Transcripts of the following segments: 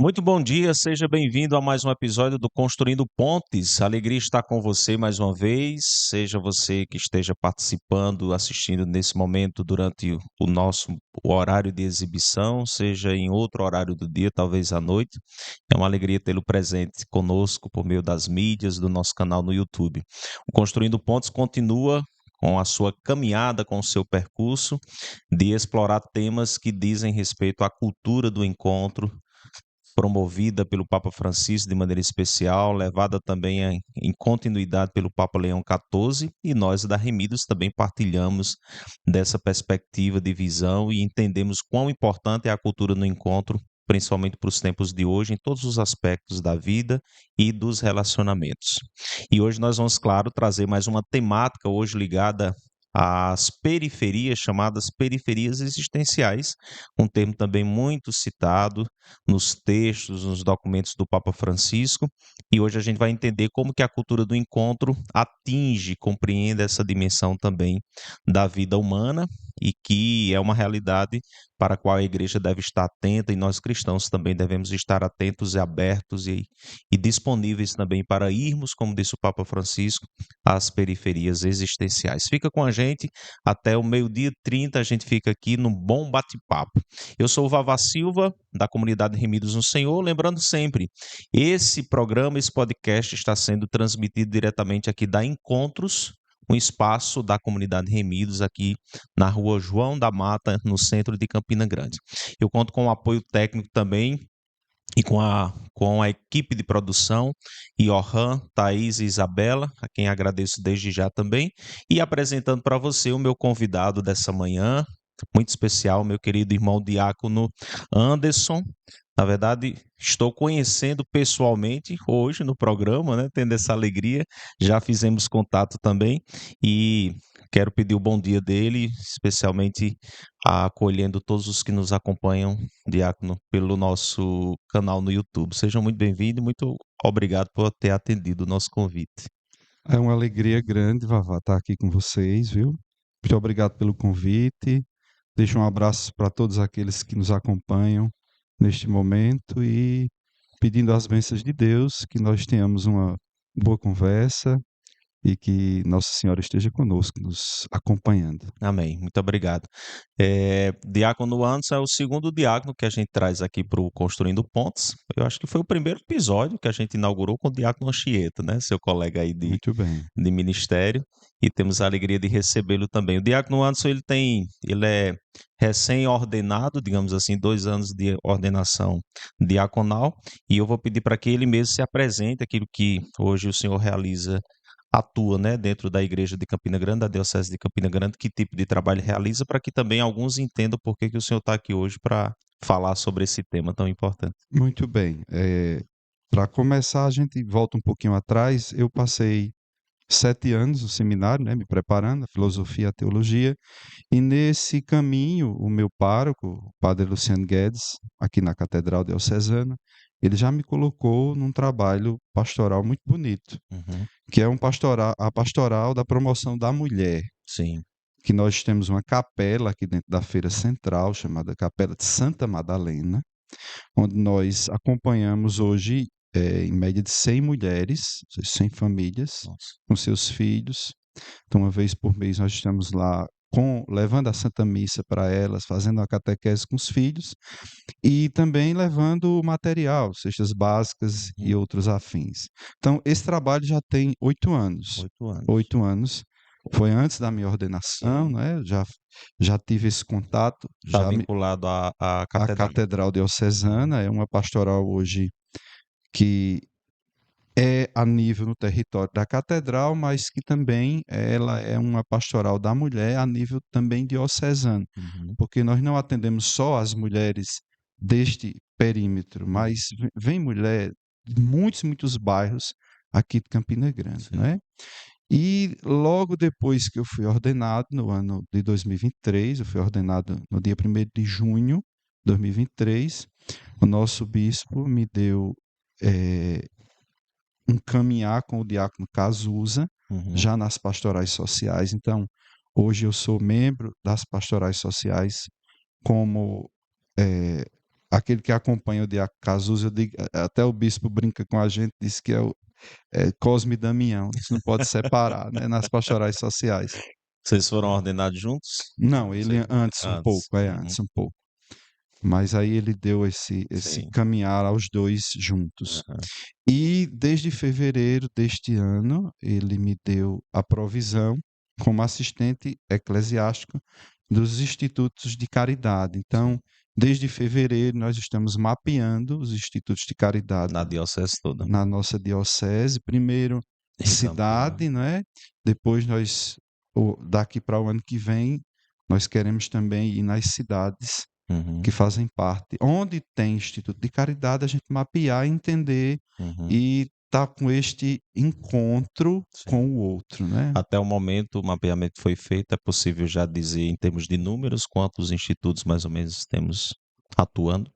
Muito bom dia, seja bem-vindo a mais um episódio do Construindo Pontes. Alegria estar com você mais uma vez, seja você que esteja participando, assistindo nesse momento durante o horário de exibição, seja em outro horário do dia, talvez à noite. É uma alegria tê-lo presente conosco por meio das mídias, do nosso canal no YouTube. O Construindo Pontes continua com a sua caminhada, com o seu percurso de explorar temas que dizem respeito à cultura do encontro, promovida pelo Papa Francisco de maneira especial, levada também em continuidade pelo Papa Leão XIV, e nós da Remidos também partilhamos dessa perspectiva de visão e entendemos quão importante é a cultura no encontro, principalmente para os tempos de hoje, em todos os aspectos da vida e dos relacionamentos. E hoje nós vamos, claro, trazer mais uma temática hoje ligada às periferias, chamadas periferias existenciais, um termo também muito citado nos textos, nos documentos do Papa Francisco, e hoje a gente vai entender como que a cultura do encontro atinge, compreende essa dimensão também da vida humana e que é uma realidade para a qual a igreja deve estar atenta e nós cristãos também devemos estar atentos e abertos e disponíveis também para irmos, como disse o Papa Francisco, às periferias existenciais. Fica com a gente até o 12h30, a gente fica aqui no bom bate-papo. Eu sou o Vavá Silva, da comunidade Remidos no Senhor. Lembrando sempre, esse programa, esse podcast está sendo transmitido diretamente aqui da Encontros, um espaço da comunidade Remidos aqui na rua João da Mata, no centro de Campina Grande. Eu conto com o apoio técnico também e com a equipe de produção, Johan, Thaís e Isabela, a quem agradeço desde já também, e apresentando para você o meu convidado dessa manhã, muito especial, meu querido irmão diácono Anderson. Na verdade, estou conhecendo pessoalmente hoje no programa, né, tendo essa alegria, já fizemos contato também e quero pedir o bom dia dele, especialmente acolhendo todos os que nos acompanham, diácono, pelo nosso canal no YouTube. Sejam muito bem-vindos e muito obrigado por ter atendido o nosso convite. É uma alegria grande, Vavá, estar aqui com vocês, viu? Muito obrigado pelo convite. Deixo um abraço para todos aqueles que nos acompanham neste momento e pedindo as bênçãos de Deus, que nós tenhamos uma boa conversa e que Nossa Senhora esteja conosco, nos acompanhando. Amém. Muito obrigado. Diácono Anderson é o segundo diácono que a gente traz aqui para o Construindo Pontes. Eu acho que foi o primeiro episódio que a gente inaugurou com o diácono Anchieta, né? Seu colega aí Muito bem. de ministério. E temos a alegria de recebê-lo também. O diácono Anderson, ele é recém-ordenado, digamos assim, 2 anos de ordenação diaconal. E eu vou pedir para que ele mesmo se apresente, aquilo que hoje o senhor realiza, atua, né, dentro da igreja de Campina Grande, da diocese de Campina Grande, que tipo de trabalho realiza, para que também alguns entendam por que o senhor está aqui hoje para falar sobre esse tema tão importante. Muito bem. Para começar, a gente volta um pouquinho atrás. Eu passei 7 anos no seminário, né, me preparando, a filosofia, a teologia, e nesse caminho, o meu pároco, o padre Luciano Guedes, aqui na Catedral Diocesana, ele já me colocou num trabalho pastoral muito bonito, Uhum. que é a pastoral da promoção da mulher, Sim. que nós temos uma capela aqui dentro da feira central, chamada Capela de Santa Madalena, onde nós acompanhamos hoje, em média de 100 mulheres, ou seja, 100 famílias, Nossa. com seus filhos. Então, uma vez por mês, nós estamos lá levando a Santa Missa para elas, fazendo a catequese com os filhos e também levando o material, cestas básicas Uhum. e outros afins. Então, esse trabalho já tem 8 anos. 8 anos. 8 anos. Foi antes da minha ordenação, né? Já tive esse contato, Está já me, vinculado à a catedral. Catedral Uhum. Diocesana é uma pastoral hoje que é a nível no território da catedral, mas que também ela é uma pastoral da mulher a nível também diocesano, Uhum. porque nós não atendemos só as mulheres deste perímetro, Uhum. mas vem mulher de muitos, muitos bairros aqui de Campina Grande, Sim. né? E logo depois que eu fui ordenado, no ano de 2023, eu fui ordenado no dia 1º de junho de 2023, o nosso bispo me deu eh, um caminhar com o diácono Cazuza, Uhum. já nas pastorais sociais. Então, hoje eu sou membro das pastorais sociais como aquele que acompanha o Diácono Cazuza, até o bispo brinca com a gente, diz que é Cosme e Damião, isso não pode separar, né, nas pastorais sociais. Vocês foram ordenados juntos? Não, ele Você- antes um Antes. pouco, Uhum. antes um pouco. Mas aí ele deu esse Sim. caminhar aos dois juntos. Aham. E desde fevereiro deste ano, ele me deu a provisão como assistente eclesiástico dos institutos de caridade. Então, desde fevereiro, nós estamos mapeando os institutos de caridade Na diocese toda. na nossa diocese. Primeiro, Em Campinas. cidade, né? Depois, daqui para o ano que vem, nós queremos também ir nas cidades Uhum. que fazem parte. Onde tem instituto de caridade, a gente mapear, entender Uhum. e tá com este encontro Sim. com o outro, né? Até o momento, o mapeamento foi feito. É possível já dizer, em termos de números, quantos institutos mais ou menos temos atuando?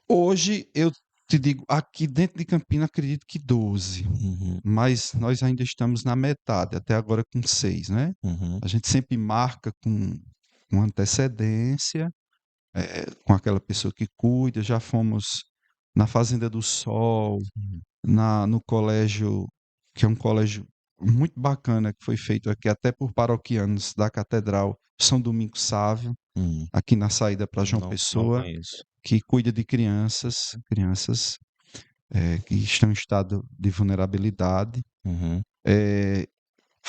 Hoje eu te digo, aqui dentro de Campina, acredito que 12, Uhum. mas nós ainda estamos na metade, até agora com 6, né? Uhum. A gente sempre marca com antecedência, com aquela pessoa que cuida. Já fomos na Fazenda do Sol, Uhum. no colégio, que é um colégio muito bacana, que foi feito aqui até por paroquianos da Catedral São Domingos Sávio, Uhum. aqui na saída para João Não Pessoa, conheço. que cuida de crianças que estão em estado de vulnerabilidade. Uhum. Eh,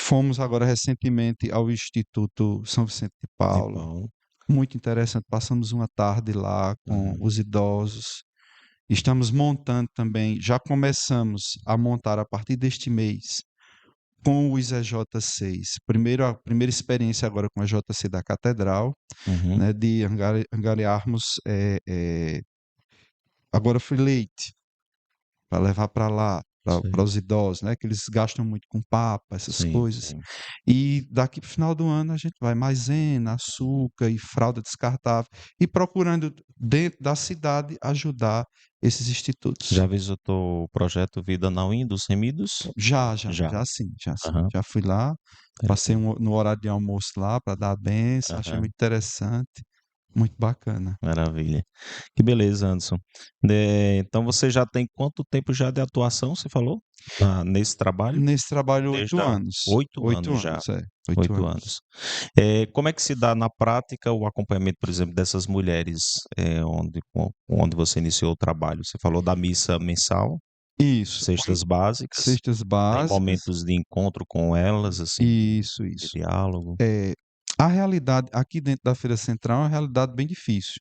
Fomos agora recentemente ao Instituto São Vicente de De Paulo, Paulo. muito interessante. Passamos uma tarde lá com Uhum. os idosos. Estamos montando também, já começamos a montar a partir deste mês com o ISEJ6. Primeiro, a primeira experiência agora com a JC da Catedral, Uhum. né, de angariarmos, agora foi leite, para levar para lá, para Sim. os idosos, né, que eles gastam muito com papa, essas Sim, coisas. sim. E daqui para o final do ano a gente vai maisena, açúcar e fralda descartável, e procurando dentro da cidade ajudar esses institutos. Já visitou o projeto Vida na UIN dos Remidos? Já. Já sim, já sim. Aham. Já fui lá, passei Perfeito. no horário de almoço lá para dar a benção, achei Aham. muito interessante, muito bacana. Maravilha. Que beleza, Anderson. Então você já tem quanto tempo já de atuação, você falou? Nesse trabalho? Nesse trabalho, Desde 8 há anos. 8 8 anos já. anos, 8 8 anos. anos. Como é que se dá na prática o acompanhamento, por exemplo, dessas mulheres, onde você iniciou o trabalho? Você falou da missa mensal, Isso, cestas básicas, cestas tem básicas, momentos de encontro com elas, assim, isso, de isso. diálogo? A realidade aqui dentro da Feira Central é uma realidade bem difícil,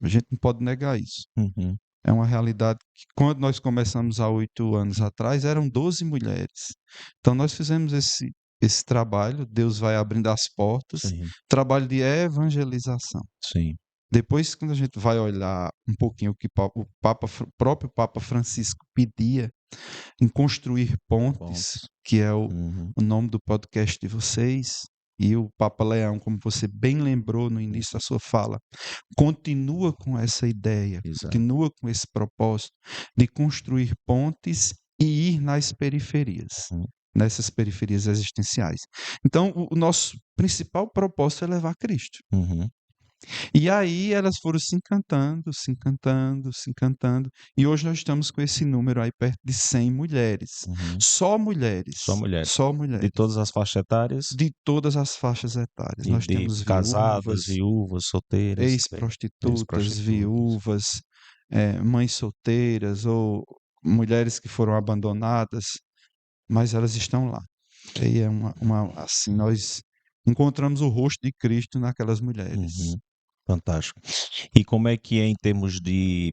a gente não pode negar isso. Uhum. É uma realidade que, quando nós começamos há 8 anos atrás, eram 12 mulheres. Então, nós fizemos esse trabalho, Deus vai abrindo as portas, Sim, trabalho de evangelização. sim. Depois, quando a gente vai olhar um pouquinho o que próprio Papa Francisco pedia em construir pontes, Pontos. que é Uhum. o nome do podcast de vocês, e o Papa Leão, como você bem lembrou no início da sua fala, continua com essa ideia, Exato. continua com esse propósito de construir pontes e ir nas periferias, Uhum. nessas periferias existenciais. Então, o nosso principal propósito é levar Cristo. Uhum. E aí elas foram se encantando, se encantando, se encantando, e hoje nós estamos com esse número aí perto de 100 mulheres. Uhum. Só mulheres, Só mulheres. só De mulheres, todas as faixas etárias de todas as faixas etárias. e Nós de temos casadas, viúvas, viúvas, solteiras também, ex-prostitutas, ex-prostitutas. viúvas, mães solteiras ou mulheres que foram abandonadas, mas elas estão lá. E é assim, nós encontramos o rosto de Cristo naquelas mulheres. Uhum. Fantástico. E como é que é em termos de,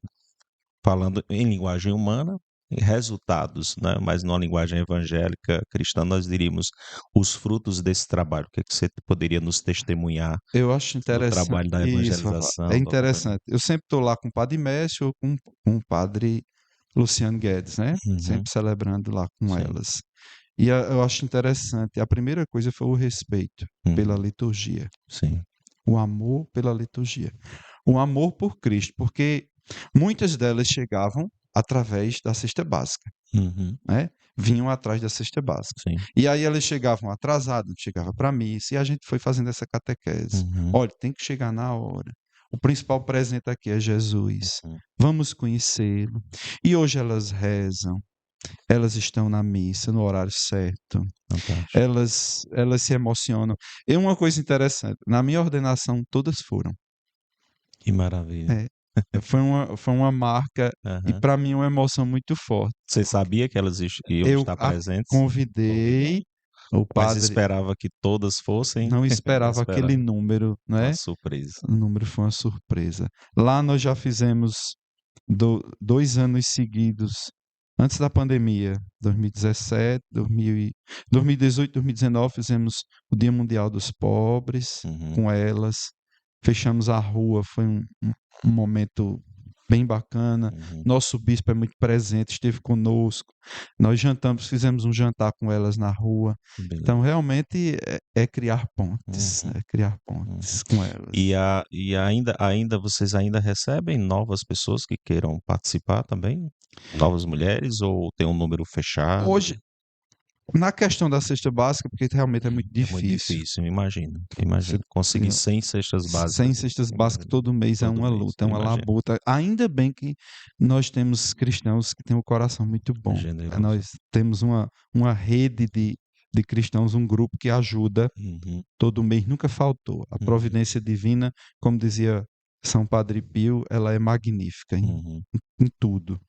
falando em linguagem humana, resultados, né? Mas numa linguagem evangélica cristã, nós diríamos os frutos desse trabalho. O que é que você poderia nos testemunhar Eu acho do interessante trabalho da isso, Rafa. É evangelização, do acompanhamento? interessante. Eu sempre estou lá com o Padre Messi ou com o Padre Luciano Guedes, né? Uhum. Sempre celebrando lá com Sim. elas. E eu acho interessante. A primeira coisa foi o respeito pela Uhum. liturgia, Sim. o amor pela liturgia, o amor por Cristo, porque muitas delas chegavam através da cesta básica, Uhum. né? Vinham atrás da cesta básica. Sim. E aí elas chegavam atrasadas, chegava para a missa, e a gente foi fazendo essa catequese. Uhum. Olha, tem que chegar na hora. O principal presente aqui é Jesus. Uhum. Vamos conhecê-lo. E hoje elas rezam, elas estão na missa no horário certo, Fantástico. elas se emocionam. E uma coisa interessante, na minha ordenação todas foram. Que maravilha. É, foi uma marca e Aham. para mim uma emoção muito forte. Você sabia que elas iam Eu estar a presentes? Convidou? convidei, o Mas padre esperava que todas fossem? não Não esperava aquele esperava. número, Uma né? surpresa. O número foi uma surpresa. Lá nós já fizemos 2 anos seguidos, antes da pandemia, 2017, 2018, 2019, fizemos o Dia Mundial dos Pobres Uhum. com elas, fechamos a rua, foi um momento bem bacana. Uhum. Nosso bispo é muito presente, esteve conosco. Nós jantamos, fizemos um jantar com elas na rua. Que Então, beleza. realmente é criar pontes, Uhum. é criar Uhum. pontes com E, elas. ainda vocês ainda recebem novas pessoas que queiram participar também? Novas mulheres ou tem um número fechado? Hoje, na questão da cesta básica, porque realmente é muito É muito difícil. difícil, imagino, Você imagino. Conseguir tem 100 cestas 100 básicas cestas básicas todo mês é todo uma mês, luta, é eu uma imagino. labuta. Ainda bem que nós temos cristãos que têm o coração muito É bom. generoso. Nós temos uma rede de cristãos, um grupo que ajuda Uhum. todo mês, nunca faltou. A Uhum. providência divina, como dizia São Padre Pio, ela é magnífica Uhum. em tudo.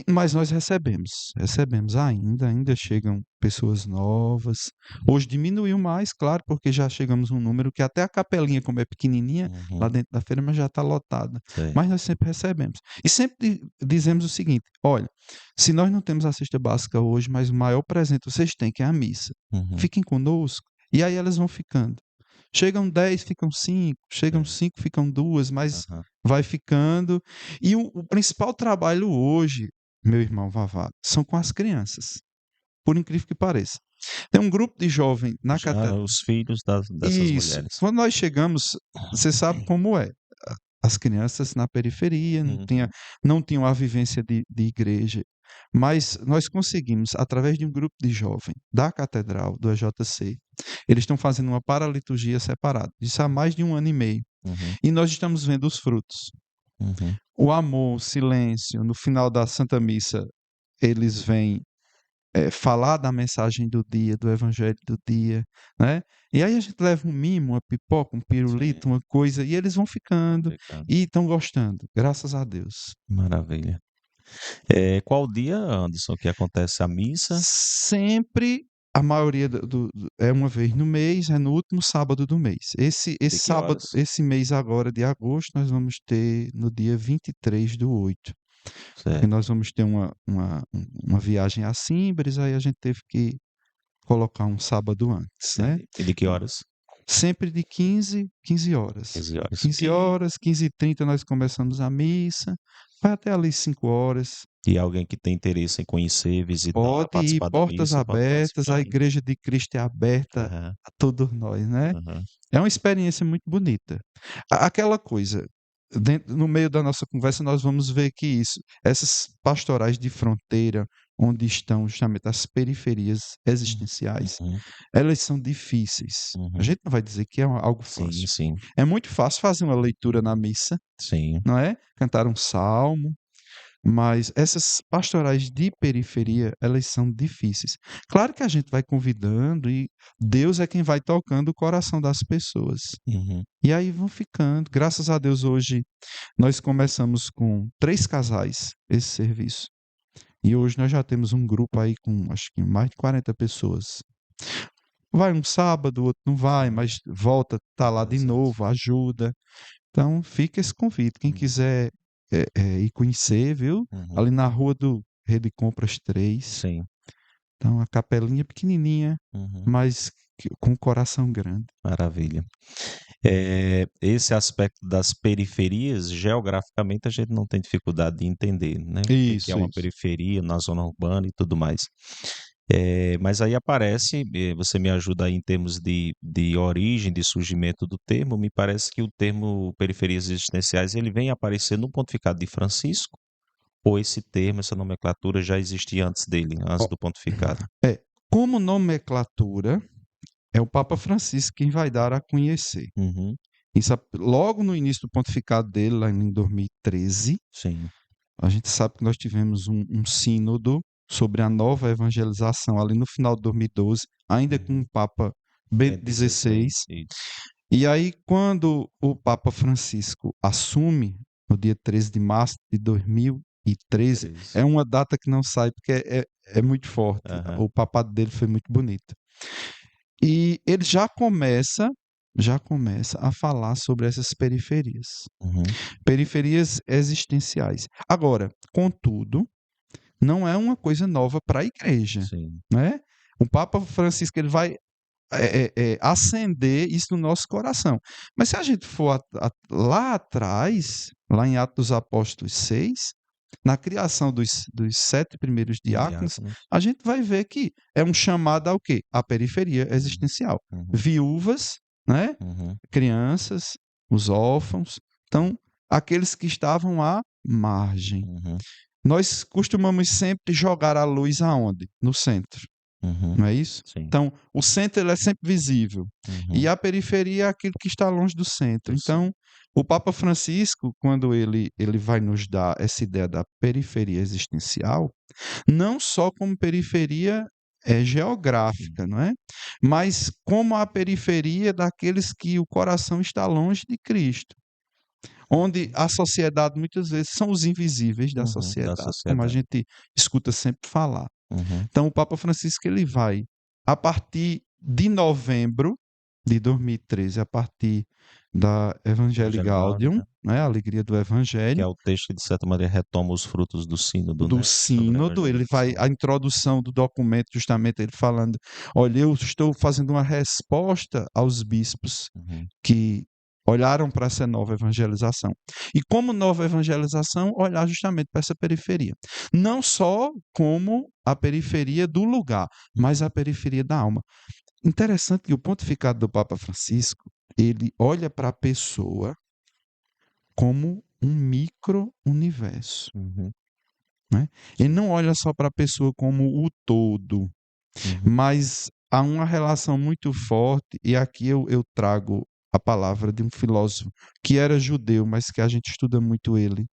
Mas nós recebemos ainda chegam pessoas novas. Hoje diminuiu mais, claro, porque já chegamos a um número que até a capelinha, como é pequenininha, lá Uhum. dentro da feira, mas já está lotada. Sei. Mas nós sempre recebemos. E sempre dizemos o seguinte: olha, se nós não temos a cesta básica hoje, mas o maior presente vocês têm, que é a missa, Uhum. fiquem conosco. E aí elas vão ficando. Chegam 10, ficam 5, chegam Sei. 5, ficam 2, mas Aham. vai ficando. E o principal trabalho hoje, meu irmão Vavá, são com as crianças, por incrível que pareça. Tem um grupo de jovens na Já catedral. os filhos dessas Isso. mulheres. Quando nós chegamos, você sabe como é. As crianças na periferia Uhum. não tinham a vivência de igreja. Mas nós conseguimos, através de um grupo de jovens da catedral, do EJC, eles estão fazendo uma paraliturgia separada. Isso há mais de 1 ano e meio. Uhum. E nós estamos vendo os frutos. Uhum. O amor, o silêncio. No final da Santa Missa, eles vêm falar da mensagem do dia, do evangelho do dia, né? E aí a gente leva um mimo, uma pipoca, um Sim, pirulito, uma coisa, e eles vão ficando obrigado. e estão gostando, graças a Deus. Maravilha. Qual dia, Anderson, que acontece a missa? Sempre a maioria é uma vez no mês, é no último sábado do mês. Esse De que sábado, horas? esse mês agora de agosto, nós vamos ter no dia 23/8. Porque Certo. nós vamos ter uma viagem a Simbres, aí a gente teve que colocar um sábado antes, né? Entendi. E de que horas? Sempre de 15 horas. 15 horas. 15 horas, 15h30 nós começamos a missa, vai até ali 5 horas. E alguém que tem interesse em conhecer, visitar, Pode ir, participar da portas missa, pode abertas, a participar, né? Igreja de Cristo é aberta Aham, a todos nós, né? aham. É uma experiência muito bonita. Aquela coisa, no meio da nossa conversa, nós vamos ver que essas pastorais de fronteira, onde estão justamente as periferias existenciais, Uhum, elas são difíceis. A uhum. gente não vai dizer que é algo Sim, fácil. sim, É muito fácil fazer uma leitura na missa, sim. não é? Cantar um salmo, mas essas pastorais de periferia, elas são difíceis. Claro que a gente vai convidando e Deus é quem vai tocando o coração das pessoas. Uhum. E aí vão ficando. Graças a Deus, hoje nós começamos com 3 casais esse serviço. E hoje nós já temos um grupo aí com acho que mais de 40 pessoas. Vai um sábado, o outro não vai, Sim, mas volta, tá lá de exato. novo, ajuda. Então fica esse convite. Quem Uhum, quiser ir conhecer, viu? uhum. Ali na rua do Rede Compras 3. Sim, Então a capelinha pequenininha, uhum. mas com o coração grande. Maravilha. Esse aspecto das periferias, geograficamente, a gente não tem dificuldade de entender, né? O que que é Isso, uma isso. periferia na zona urbana e tudo mais. Mas aí aparece, você me ajuda aí em termos de origem, de surgimento do termo, me parece que o termo periferias existenciais, ele vem aparecer no pontificado de Francisco, ou esse termo, essa nomenclatura já existia antes dele, antes Ó, do pontificado? é, como nomenclatura, é o Papa Francisco quem vai dar a conhecer. Uhum, Isso logo no início do pontificado dele, lá em 2013, Sim. a gente sabe que nós tivemos um sínodo sobre a nova evangelização ali no final de 2012, ainda com o Papa Bento Bento XVI. XVI. Isso. E aí, quando o Papa Francisco assume, no dia 13 de março de 2013, é uma data que não sai porque é muito forte. Aham. O papado dele foi muito bonito. E ele já começa a falar sobre essas periferias. Uhum. Periferias existenciais. Agora, contudo, não é uma coisa nova para a igreja, Sim. né? O Papa Francisco ele vai acender isso no nosso coração. Mas se a gente for lá atrás, lá em Atos dos Apóstolos 6, na criação dos 7 primeiros diáconos, Diáconos. a gente vai ver que é um chamado ao quê? À periferia existencial. Uhum. Viúvas, né? Uhum. Crianças, os órfãos. Então, aqueles que estavam à margem. Uhum. Nós costumamos sempre jogar a luz aonde? No centro, Uhum. não é isso? Sim. Então, o centro ele é sempre visível. Uhum. E a periferia é aquilo que está longe do centro. Do Então, o Papa Francisco, quando ele vai nos dar essa ideia da periferia existencial, não só como periferia geográfica, não é? Mas como a periferia daqueles que o coração está longe de Cristo. Onde a sociedade, muitas vezes, são os invisíveis da Uhum. Da sociedade, como a sociedade. gente escuta sempre falar. Uhum. Então, o Papa Francisco ele vai, a partir de novembro de 2013, a partir da Evangelii Evangelho Gaudium, Gaudium, né, a alegria do que Evangelho, é o texto que, de certa maneira, retoma os frutos do sínodo, do né? Sobre a sínodo, ele vai, evangelização. a introdução do documento, justamente ele falando, olha, eu estou fazendo uma resposta aos bispos Uhum. que olharam para essa nova evangelização. E como nova evangelização, olhar justamente para essa periferia. Não só como a periferia do lugar, mas a periferia da alma. Interessante que o pontificado do Papa Francisco, ele olha para a pessoa como um micro-universo. Uhum. Né? Ele não olha só para a pessoa como o todo, Uhum. mas há uma relação muito forte, e aqui eu trago a palavra de um filósofo que era judeu, mas que a gente estuda muito ele,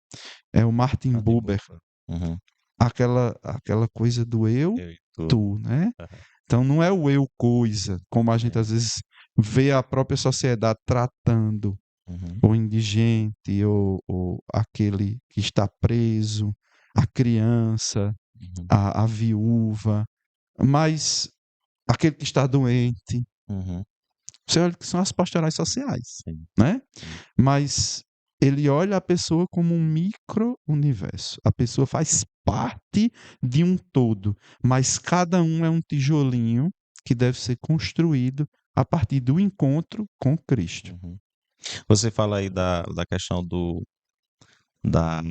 é o Martin Martin Buber, Buber. Uhum. aquela coisa do eu, Eu e tu. tu, né? Aham. Então não é o eu coisa, como a gente às vezes vê a própria sociedade tratando Uhum. o indigente, ou aquele que está preso, a criança, Uhum. a viúva, mas aquele que está doente. Uhum. Você olha que são as pastorais sociais, Sim. né? Sim. Mas ele olha a pessoa como um micro-universo. A pessoa faz parte de um todo, mas cada um é um tijolinho que deve ser construído a partir do encontro com Cristo. Uhum. Você fala aí da questão da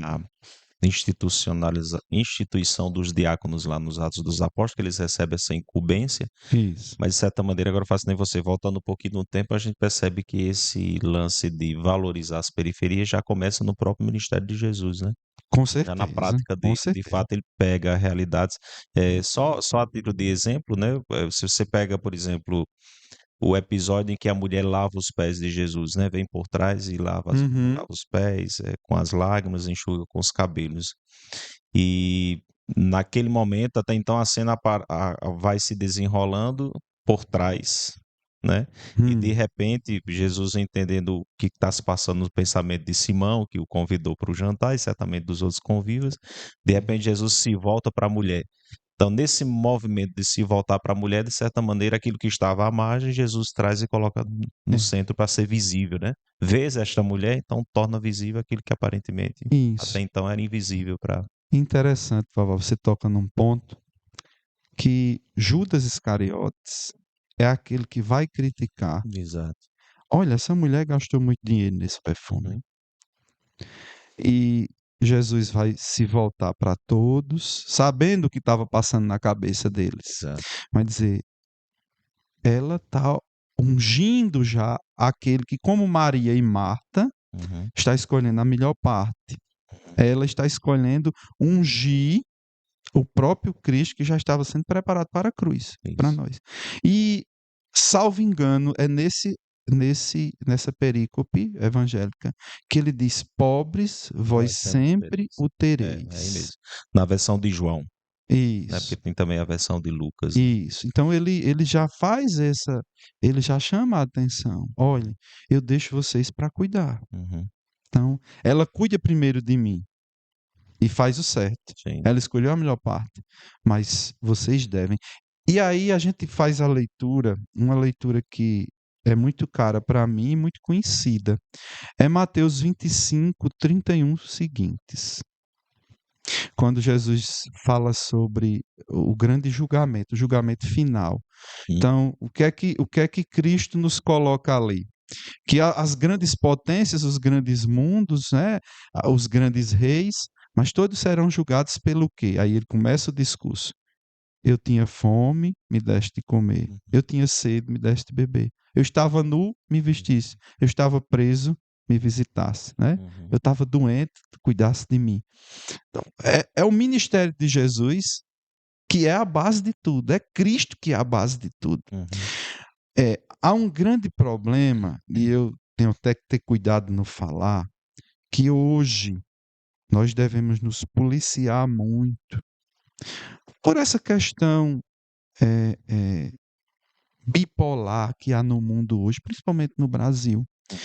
instituição dos diáconos lá nos Atos dos Apóstolos, que eles recebem essa incumbência, Isso. mas de certa maneira, agora eu faço nem você, voltando um pouquinho no tempo, a gente percebe que esse lance de valorizar as periferias já começa no próprio ministério de Jesus, né? Com Já na certeza, prática com dele, de certeza. fato, ele pega realidades. Só a título de exemplo, né? Se você pega, por exemplo, o episódio em que a mulher lava os pés de Jesus, né? Vem por trás e Uhum. lava os pés, com as lágrimas, enxuga com os cabelos. E naquele momento, até então, a cena vai se desenrolando por trás, né? E de repente, Jesus entendendo o que está se passando no pensamento de Simão, que o convidou para o jantar, e certamente dos outros convívios, de repente Jesus se volta para a mulher. Então, nesse movimento de se voltar para a mulher, de certa maneira, aquilo que estava à margem, Jesus traz e coloca no É, centro para ser visível, né? Vês esta mulher, então torna visível aquilo que aparentemente até isso. então era invisível para. Interessante, Vavá, você toca num ponto que Judas Iscariotes é aquele que vai criticar. Exato. Olha, essa mulher gastou muito dinheiro nesse perfume. Uhum. E Jesus vai se voltar para todos, sabendo o que estava passando na cabeça deles. Exato. Vai dizer, ela está ungindo já aquele que, como Maria e Marta, Uhum. está escolhendo a melhor parte. Ela está escolhendo ungir o próprio Cristo que já estava sendo preparado para a cruz, para Isso. nós. E, salvo engano, é nesse nessa perícope evangélica, que ele diz: pobres, vós Vós sempre sempre tereis. o É aí tereis. mesmo. Na versão de João, né? Porque Isso, tem também a versão de Lucas, né? isso. Então ele já faz ele já chama a atenção. Olha, eu deixo vocês para cuidar. Uhum. Então, ela cuida primeiro de mim e faz o certo. Sim. Ela escolheu a melhor parte, mas vocês devem. E aí a gente faz a leitura, uma leitura que é muito cara para mim e muito conhecida. É Mateus 25, 31 seguintes. Quando Jesus fala sobre o grande julgamento, o julgamento final. Hum. Então, o que é que Cristo nos coloca ali? Que as grandes potências, os grandes mundos, né, os grandes reis, mas todos serão julgados pelo quê? Aí ele começa o discurso. Eu tinha fome, me deste de comer. Eu tinha sede, me deste de beber. Eu estava nu, me vestisse. Eu estava preso, me visitasse, né? Uhum. Eu estava doente, tu cuidasse de mim. Então, é o ministério de Jesus que é a base de tudo. É Cristo que é a base de tudo. Uhum. Há um grande problema, e eu tenho até que ter cuidado no falar, que hoje nós devemos nos policiar muito por essa questão é, é, bipolar que há no mundo hoje, principalmente no Brasil, Uhum.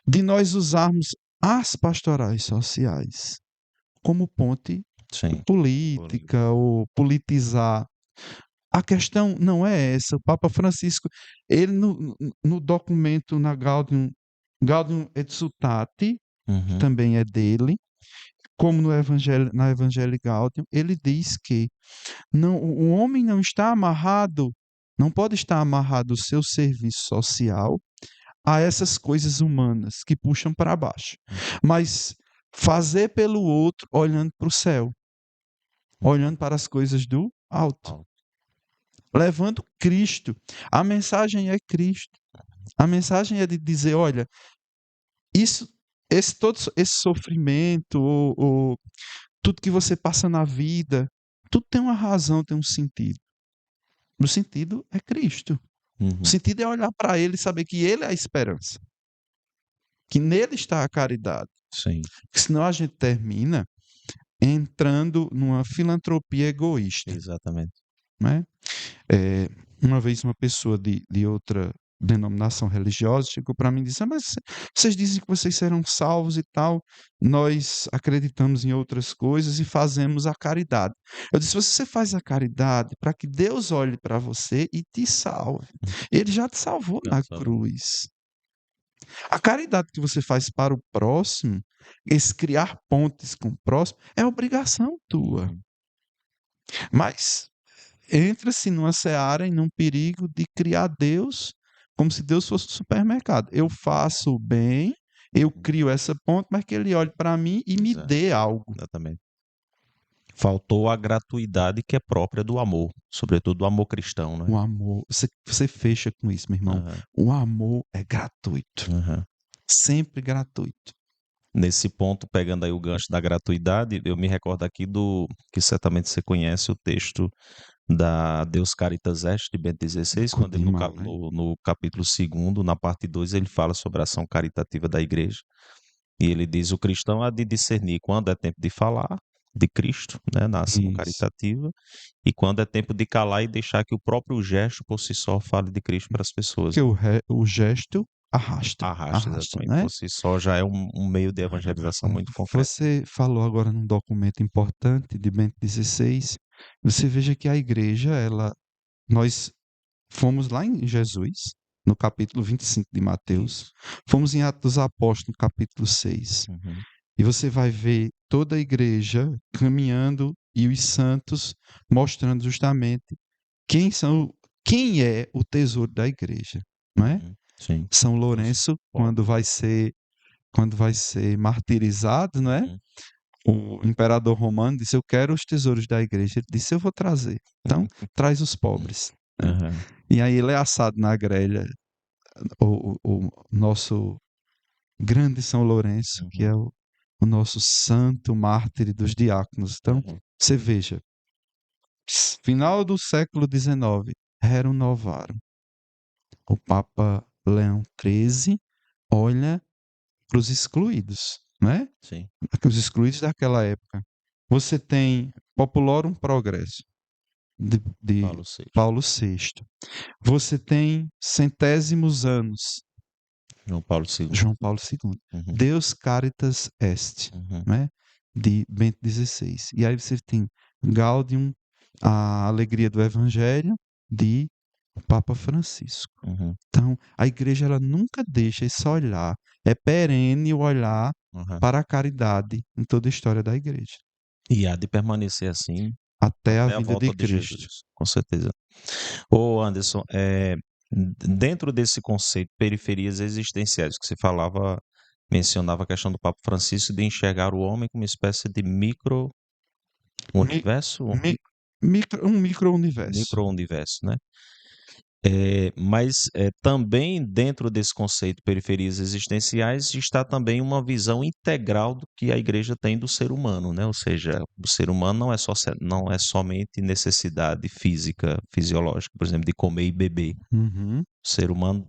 de nós usarmos as pastorais sociais como ponte Sim. Político. política ou politizar. A questão não é essa. O Papa Francisco, ele no documento na Gaudium et Suttati, que Uhum. também é dele, como no Evangelho, na Evangelii Gaudium, ele diz que não, o homem não está amarrado, não pode estar amarrado o seu serviço social a essas coisas humanas que puxam para baixo, mas fazer pelo outro olhando para o céu, olhando para as coisas do alto, Alto. levando Cristo. A mensagem é Cristo. A mensagem é de dizer, olha, isso, todo esse sofrimento, ou tudo que você passa na vida, tudo tem uma razão, tem um sentido. O sentido é Cristo. O Uhum. sentido é olhar para Ele e saber que Ele é a esperança, que nele está a caridade. Sim. Porque senão a gente termina entrando numa filantropia egoísta. Exatamente. Né? Uma vez uma pessoa de outra denominação religiosa chegou para mim e disse: mas vocês dizem que vocês serão salvos e tal, nós acreditamos em outras coisas e fazemos a caridade. Eu disse: você faz a caridade para que Deus olhe para você e te salve. Ele já te salvou Já na salvou. cruz. A caridade que você faz para o próximo, esse criar pontes com o próximo, é obrigação tua. Uhum. Mas entra-se numa seara e num perigo de criar Deus como se Deus fosse um supermercado. Eu faço o bem, eu crio essa ponte, mas que ele olhe para mim e me Exato. dê algo. Exatamente. Faltou a gratuidade que é própria do amor, sobretudo do amor cristão, né? O amor, você fecha com isso, meu irmão. Aham. O amor é gratuito, Aham. sempre gratuito. Nesse ponto, pegando aí o gancho da gratuidade, eu me recordo aqui que certamente você conhece o texto da Deus Caritas Est, de Bento XVI, quando ele Demais. no capítulo 2º, na parte 2, ele fala sobre a ação caritativa da igreja. E ele diz: o cristão há de discernir quando é tempo de falar de Cristo, né, na ação Isso. caritativa, e quando é tempo de calar e deixar que o próprio gesto por si só fale de Cristo para as pessoas, Porque né? o gesto Arrasta, arrasta, exatamente. né? Por si só já é um meio de evangelização muito concreto. Você falou agora num documento importante de Bento XVI. Você veja que a igreja, nós fomos lá em Jesus, no capítulo 25 de Mateus, Isso. fomos em Atos dos Apóstolos, no capítulo 6, Uhum. e você vai ver toda a igreja caminhando e os santos mostrando justamente quem é o tesouro da igreja, não é? Uhum. Sim. São Os Lourenço, pobres. quando vai ser martirizado, não é? Uhum. O imperador romano disse: eu quero os tesouros da igreja. Ele disse: eu vou trazer. Então, traz os pobres. Né? Aham. E aí ele é assado na grelha, o nosso grande São Lourenço, que é Uhum. o nosso santo mártir dos diáconos. Então, Uhum. você veja, final do século XIX, renovaram. O Papa Leão XIII olha para os excluídos, né? Sim. Os excluídos daquela época. Você tem Populorum Progresso, de Paulo VI. Paulo VI. Você tem Centésimos Anos, João Paulo II. João Paulo II. Uhum. Deus Caritas Est, Uhum. né? De Bento XVI. E aí você tem Gaudium, a Alegria do Evangelho, de Papa Francisco. Uhum. Então, a igreja ela nunca deixa esse olhar, é perene o olhar Uhum. para a caridade em toda a história da igreja, E há de permanecer assim até a até a vinda de volta de Cristo. Jesus, com certeza. Ô Anderson, dentro desse conceito periferias existenciais que você falava, mencionava a questão do Papa Francisco de enxergar o homem como uma espécie de Mi- micro-universo, um micro-universo. micro-universo, né? Mas também dentro desse conceito periferias existenciais está também uma visão integral do que a igreja tem do ser humano, né? Ou seja, o ser humano não é somente necessidade física, fisiológica, por exemplo, de comer e beber. Uhum, O ser humano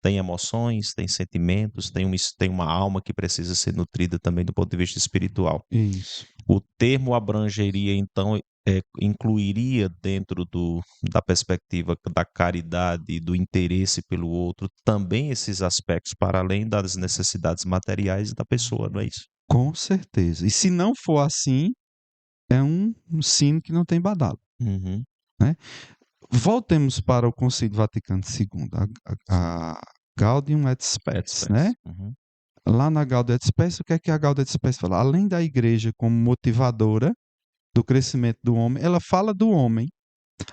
tem emoções, tem sentimentos, tem uma alma que precisa ser nutrida também do ponto de vista espiritual. isso. O termo abrangeria, então, incluiria dentro da perspectiva da caridade e do interesse pelo outro também esses aspectos para além das necessidades materiais da pessoa, não é isso? Com certeza. E se não for assim, é um sino que não tem badalo, Uhum. né? Voltemos para o Concílio Vaticano II, a Gaudium et Et Spes, né? spes. Uhum. Lá na Gaudium et Spes, o que é que a Gaudium et Spes fala? Além da igreja como motivadora do crescimento do homem, ela fala do homem.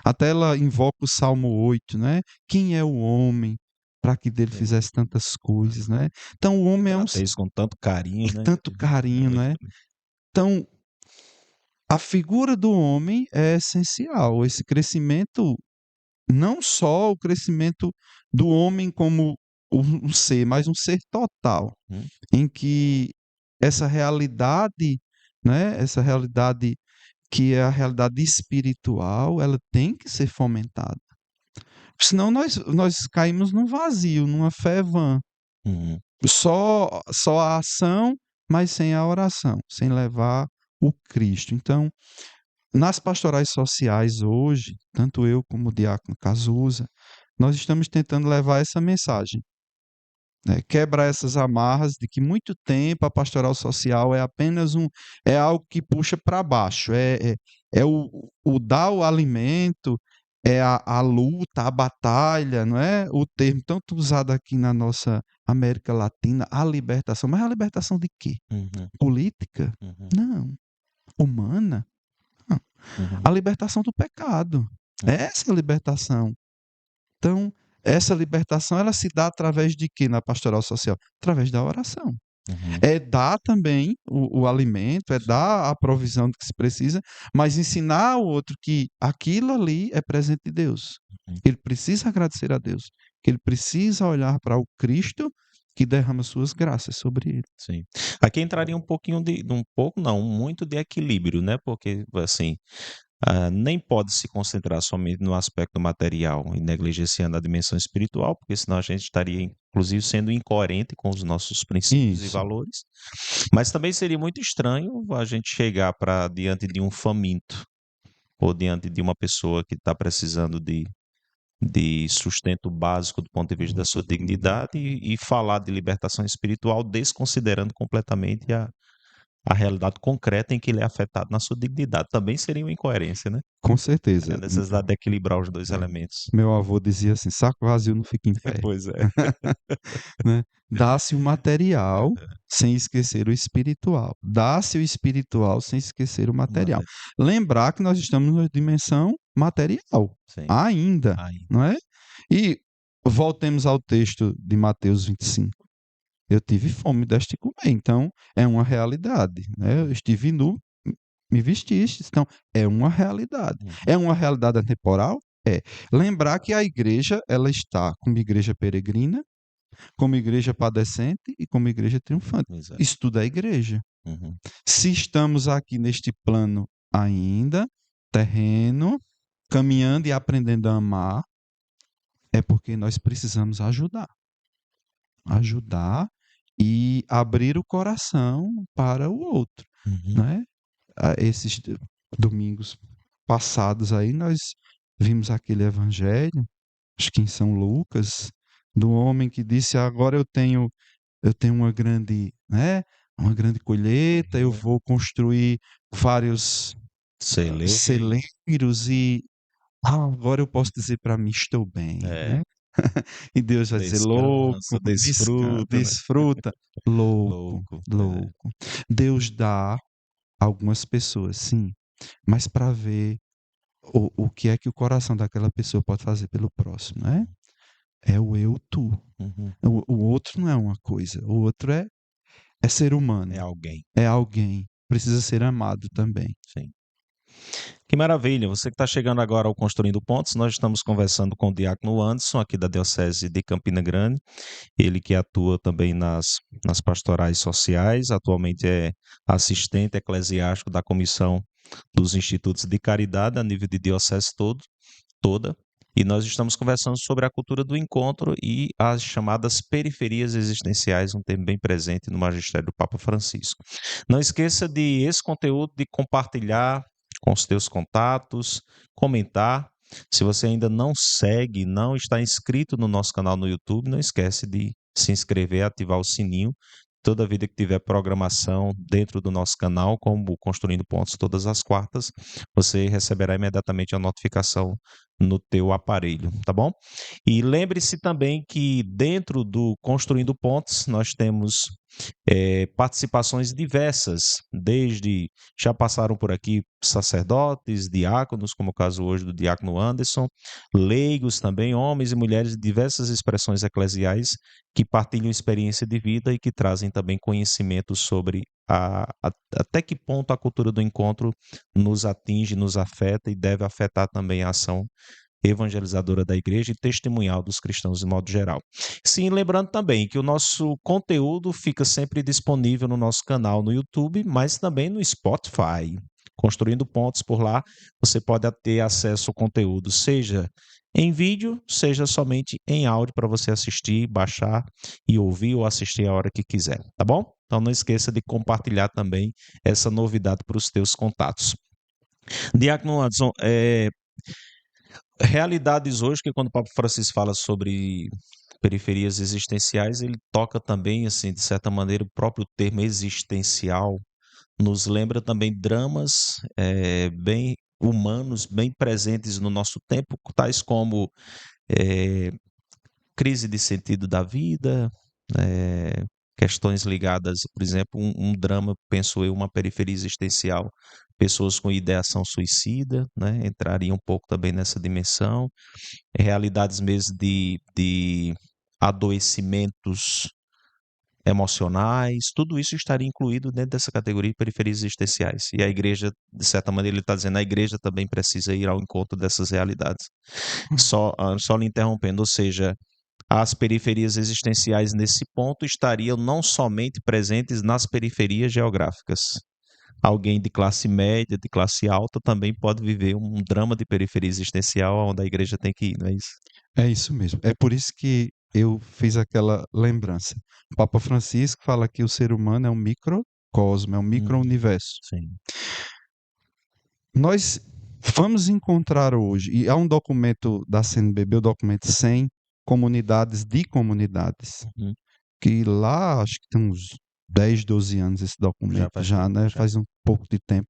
Até ela invoca o Salmo 8, né? Quem é o homem para que dele Sim. fizesse tantas coisas, né? Então o homem é um Trata isso com tanto carinho, né? tanto carinho, Muito né? bonito. Então a figura do homem é essencial. Esse crescimento, não só o crescimento do homem como um ser, mas um ser total, Uhum. em que essa realidade, né? Essa realidade que é a realidade espiritual, ela tem que ser fomentada. Senão nós caímos num vazio, numa fé vã. Uhum. Só a ação, mas sem a oração, sem levar o Cristo. Então, nas pastorais sociais hoje, tanto eu como o diácono Cazuza, nós estamos tentando levar essa mensagem, né? Quebrar essas amarras de que muito tempo a pastoral social é apenas é algo que puxa para baixo, é o dar o alimento, é a luta, a batalha, não é? O termo tanto usado aqui na nossa América Latina, a libertação. Mas a libertação de quê? Uhum. Política? Uhum. Não. Humana? Não. Uhum. A libertação do pecado. Essa é a libertação. Então, essa libertação ela se dá através de quê na pastoral social? Através da oração. Uhum. É dar também o alimento, é dar a provisão do que se precisa, mas ensinar ao outro que aquilo ali é presente de Deus. Uhum. Que ele precisa agradecer a Deus, que ele precisa olhar para o Cristo que derrama suas graças sobre ele. Sim. Aqui entraria um pouquinho um pouco não, muito de equilíbrio, né? Porque assim, nem pode se concentrar somente no aspecto material e negligenciando a dimensão espiritual, porque senão a gente estaria, inclusive, sendo incoerente com os nossos princípios e Isso, valores. Mas também seria muito estranho a gente chegar para diante de um faminto ou diante de uma pessoa que está precisando de sustento básico do ponto de vista da sua dignidade e falar de libertação espiritual desconsiderando completamente a realidade concreta em que ele é afetado na sua dignidade. Também seria uma incoerência, né? com É a certeza. necessidade de equilibrar os dois elementos. Meu avô dizia assim: saco vazio não fica em pé. Pois é. Né? Dá-se o material sem esquecer o espiritual. Dá-se o espiritual sem esquecer o material. Mate- Lembrar que nós estamos na dimensão material Sim. ainda, Aí. não é? E voltemos ao texto de Mateus 25. Eu tive fome, deste comer. Então, é uma realidade, né? Eu estive nu, me vestiste. Então, é uma realidade. Uhum. É uma realidade atemporal? É. Lembrar que a igreja, ela está como igreja peregrina, como igreja padecente e como igreja triunfante. Exato. Isso tudo é igreja. Uhum. Se estamos aqui neste plano ainda, terreno, caminhando e aprendendo a amar, é porque nós precisamos ajudar. Ajudar e abrir o coração para o outro, Uhum. né? Esses domingos passados aí, nós vimos aquele evangelho, acho que em São Lucas, do homem que disse: agora eu tenho uma grande, né, uma grande colheita, eu Uhum. vou construir vários Celeiro. celeiros e agora eu posso dizer para mim: estou bem, É, né? E Deus vai dizer: louco, descansa, desfruta, né? desfruta, louco, Louco. É. louco. Deus dá a algumas pessoas, sim, mas para ver o que é que o coração daquela pessoa pode fazer pelo próximo, né? É o eu, tu. Uhum. O outro não é uma coisa, o outro é ser É humano, alguém. é alguém, precisa ser amado também. Sim. Que maravilha! Você que está chegando agora ao Construindo Pontos, nós estamos conversando com o Diácono Anderson, aqui da Diocese de Campina Grande, ele que atua também nas pastorais sociais, atualmente é assistente eclesiástico da Comissão dos Institutos de Caridade a nível de diocese toda, e nós estamos conversando sobre a cultura do encontro e as chamadas periferias existenciais, um termo bem presente no magistério do Papa Francisco. Não esqueça de esse conteúdo de compartilhar com os teus contatos, comentar. Se você ainda não segue, não está inscrito no nosso canal no YouTube, não esquece de se inscrever, ativar o sininho. Toda vida que tiver programação dentro do nosso canal, como Construindo Pontos todas as quartas, você receberá imediatamente a notificação no teu aparelho, tá bom? E lembre-se também que dentro do Construindo Pontos nós temos participações diversas, desde já passaram por aqui sacerdotes, diáconos, como o caso hoje do diácono Anderson, leigos também, homens e mulheres de diversas expressões eclesiais que partilham experiência de vida e que trazem também conhecimento sobre até que ponto a cultura do encontro nos atinge, nos afeta e deve afetar também a ação evangelizadora da igreja e testemunhal dos cristãos de modo geral. Sim, lembrando também que o nosso conteúdo fica sempre disponível no nosso canal no YouTube, mas também no Spotify. Construindo Pontos por lá, você pode ter acesso ao conteúdo, seja em vídeo, seja somente em áudio para você assistir, baixar e ouvir ou assistir a hora que quiser, tá bom? Então não esqueça de compartilhar também essa novidade para os teus contatos. Diácono Anderson, realidades hoje, que quando o Papa Francisco fala sobre periferias existenciais, ele toca também, assim, de certa maneira, o próprio termo existencial nos lembra também dramas bem humanos, bem presentes no nosso tempo, tais como eh, crise de sentido da vida, questões ligadas, por exemplo, um drama, penso eu, uma periferia existencial, pessoas com ideação suicida, né, entraria um pouco também nessa dimensão, realidades mesmo de adoecimentos emocionais, tudo isso estaria incluído dentro dessa categoria de periferias existenciais. E a igreja, de certa maneira, ele está dizendo, a igreja também precisa ir ao encontro dessas realidades. Só lhe interrompendo, ou seja, as periferias existenciais nesse ponto estariam não somente presentes nas periferias geográficas. Alguém de classe média, de classe alta, também pode viver um drama de periferia existencial onde a igreja tem que ir, não é isso? É isso mesmo. É por isso que eu fiz aquela lembrança. O Papa Francisco fala que o ser humano é um microcosmo, é um micro-universo. Sim. Nós vamos encontrar hoje, e há um documento da CNBB, o documento 100 comunidades de comunidades, Uhum. que lá acho que tem uns 10, 12 anos esse Já documento, faz já, tempo, né? já. Faz um pouco de tempo.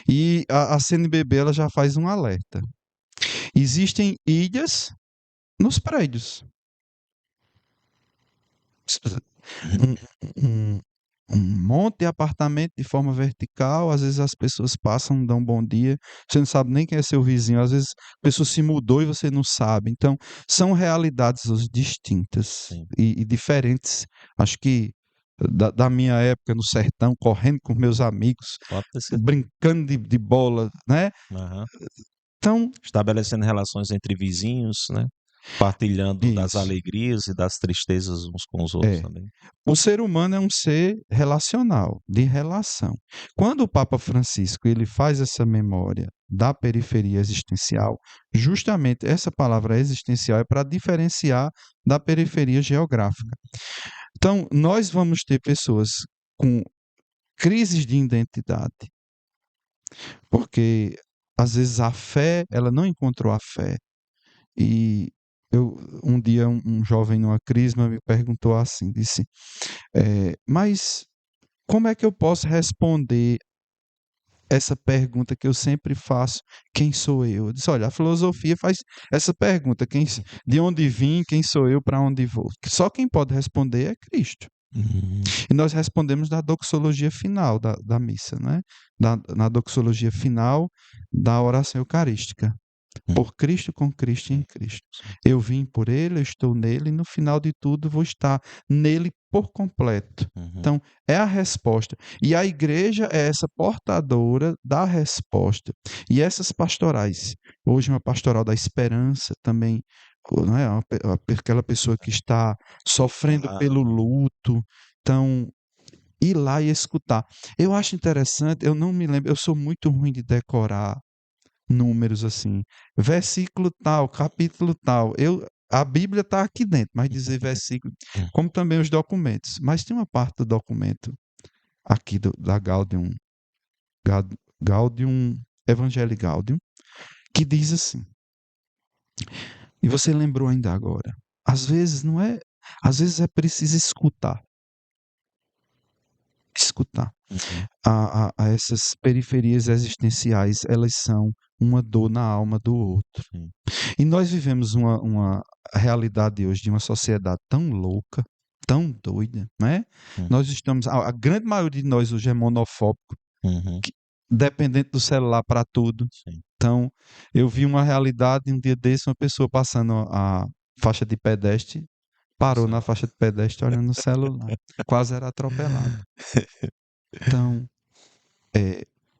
E a CNBB ela já faz um alerta. Existem ilhas nos prédios. Um, um, um monte de apartamento de forma vertical, às vezes as pessoas passam, dão um bom dia, você não sabe nem quem é seu vizinho, às vezes a pessoa se mudou e você não sabe. Então, são realidades hoje distintas Sim. e diferentes. Acho que da minha época no sertão, correndo com meus amigos, Pode ter certeza. brincando de bola, né? Aham. Então, Estabelecendo relações entre vizinhos, né? Partilhando das Isso. alegrias e das tristezas uns com os outros É. também. O ser humano é um ser relacional, de relação. Quando o Papa Francisco ele faz essa memória da periferia existencial, justamente essa palavra existencial é para diferenciar da periferia geográfica. Então, nós vamos ter pessoas com crises de identidade, porque às vezes a fé, ela não encontrou a fé. E um dia um jovem numa crisma me perguntou assim, disse, mas como é que eu posso responder essa pergunta que eu sempre faço, quem sou eu? Eu disse, olha, a filosofia faz essa pergunta, de onde vim, quem sou eu, para onde vou? Só quem pode responder é Cristo. Uhum. E nós respondemos na doxologia final da missa, né? Na doxologia final da oração eucarística. Por Cristo, com Cristo e em Cristo. Eu vim por Ele, eu estou nele, e no final de tudo vou estar nele por completo. Uhum. Então, é a resposta. E a igreja é essa portadora da resposta. E essas pastorais, hoje uma pastoral da esperança também, não é? Aquela pessoa que está sofrendo pelo luto. Então, ir lá e escutar. Eu acho interessante, eu não me lembro, eu sou muito ruim de decorar números assim, versículo tal, capítulo tal. A Bíblia está aqui dentro, mas dizer versículo, como também os documentos. Mas tem uma parte do documento aqui da Gaudium, Evangelii Gaudium, que diz assim, e você lembrou ainda agora, às vezes é preciso escutar. Uhum. A essas periferias existenciais, elas são uma dor na alma do outro. Sim. E nós vivemos uma realidade hoje de uma sociedade tão louca, tão doida, né? Nós estamos, a grande maioria de nós hoje é monofóbico, Uhum. dependente do celular para tudo. Sim. Então, eu vi uma realidade um dia desse, uma pessoa passando a faixa de pedestre, parou na faixa de pedestre olhando no celular, quase era atropelado. Então,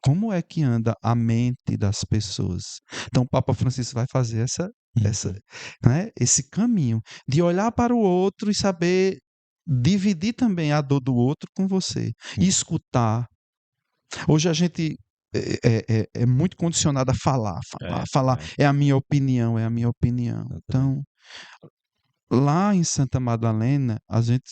como é que anda a mente das pessoas? Então, o Papa Francisco vai fazer essa, Uhum. né, esse caminho de olhar para o outro e saber dividir também a dor do outro com você, e escutar. Hoje a gente é muito condicionado a falar, falar, falar. É, É a minha opinião, é a minha opinião. exatamente. Então, lá em Santa Madalena, a gente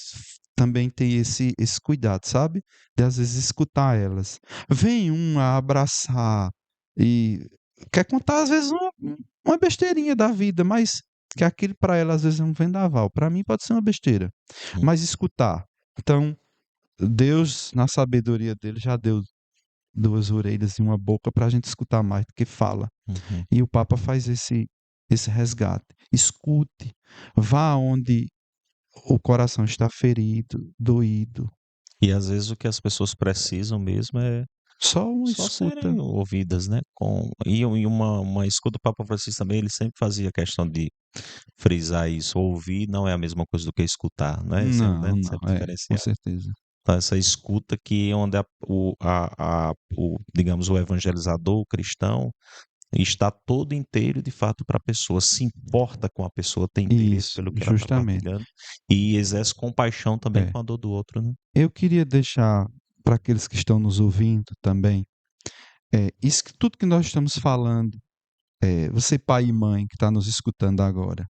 também tem esse cuidado, sabe? De às vezes escutar elas. Vem um a abraçar e quer contar às vezes uma besteirinha da vida, mas que aquilo para ela às vezes é um vendaval. Para mim pode ser uma besteira, Uhum. mas escutar. Então, Deus, na sabedoria dele, já deu duas orelhas e uma boca para a gente escutar mais do que fala. Uhum. E o Papa faz esse resgate. Escute, vá onde o coração está ferido, doído. E às vezes o que as pessoas precisam mesmo é Só uma só escuta. serem ouvidas, né? E uma escuta, o Papa Francisco também, ele sempre fazia questão de frisar isso. Ouvir não é a mesma coisa do que escutar, né? Sempre, né? Não, não, Sempre com diferenciar. certeza. Então, essa escuta que é onde digamos, o evangelizador, o cristão, está todo inteiro de fato para a pessoa, se importa com a pessoa, tem interesse Isso, pelo que ela está justamente. partilhando e exerce compaixão também É. com a dor do outro, né? Eu queria deixar para aqueles que estão nos ouvindo também, tudo que nós estamos falando, você pai e mãe que está nos escutando agora,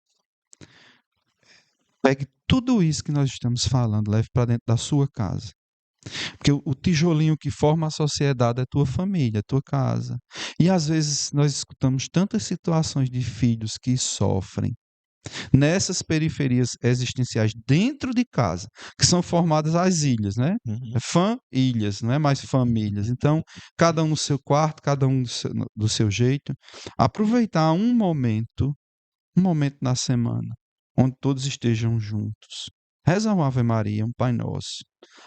pegue tudo isso que nós estamos falando, leve para dentro da sua casa. Porque o tijolinho que forma a sociedade é tua família, tua casa. E às vezes nós escutamos tantas situações de filhos que sofrem nessas periferias existenciais dentro de casa, que são formadas as ilhas, né? Uhum. Fã-ilhas, não é mais famílias. Então, cada um no seu quarto, cada um do seu jeito. Aproveitar um momento na semana, onde todos estejam juntos. Reza uma Ave Maria, um Pai Nosso.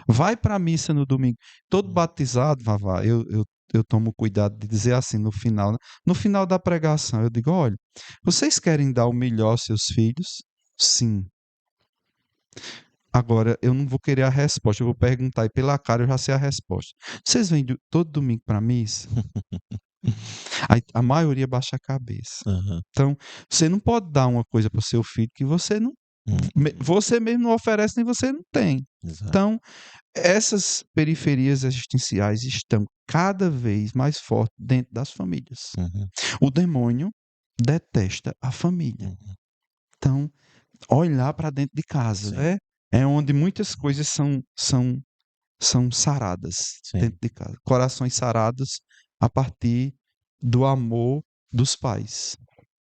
Vai para a missa no domingo. Todo batizado, Vavá, eu tomo cuidado de dizer assim no final, né? No final da pregação, eu digo: olha, vocês querem dar o melhor aos seus filhos? Sim. Agora, eu não vou querer a resposta, eu vou perguntar e pela cara eu já sei a resposta. Vocês vêm todo domingo para a missa? Aí a maioria baixa a cabeça. Aham. Então, você não pode dar uma coisa para o seu filho que você não, Uhum. você mesmo não oferece nem você não tem. Exato. Então, essas periferias existenciais estão cada vez mais fortes dentro das famílias. Uhum. O demônio detesta a família. Uhum. Então, olhar para dentro de casa Sim, é onde muitas coisas são saradas sim. dentro de casa. Corações sarados a partir do amor dos pais.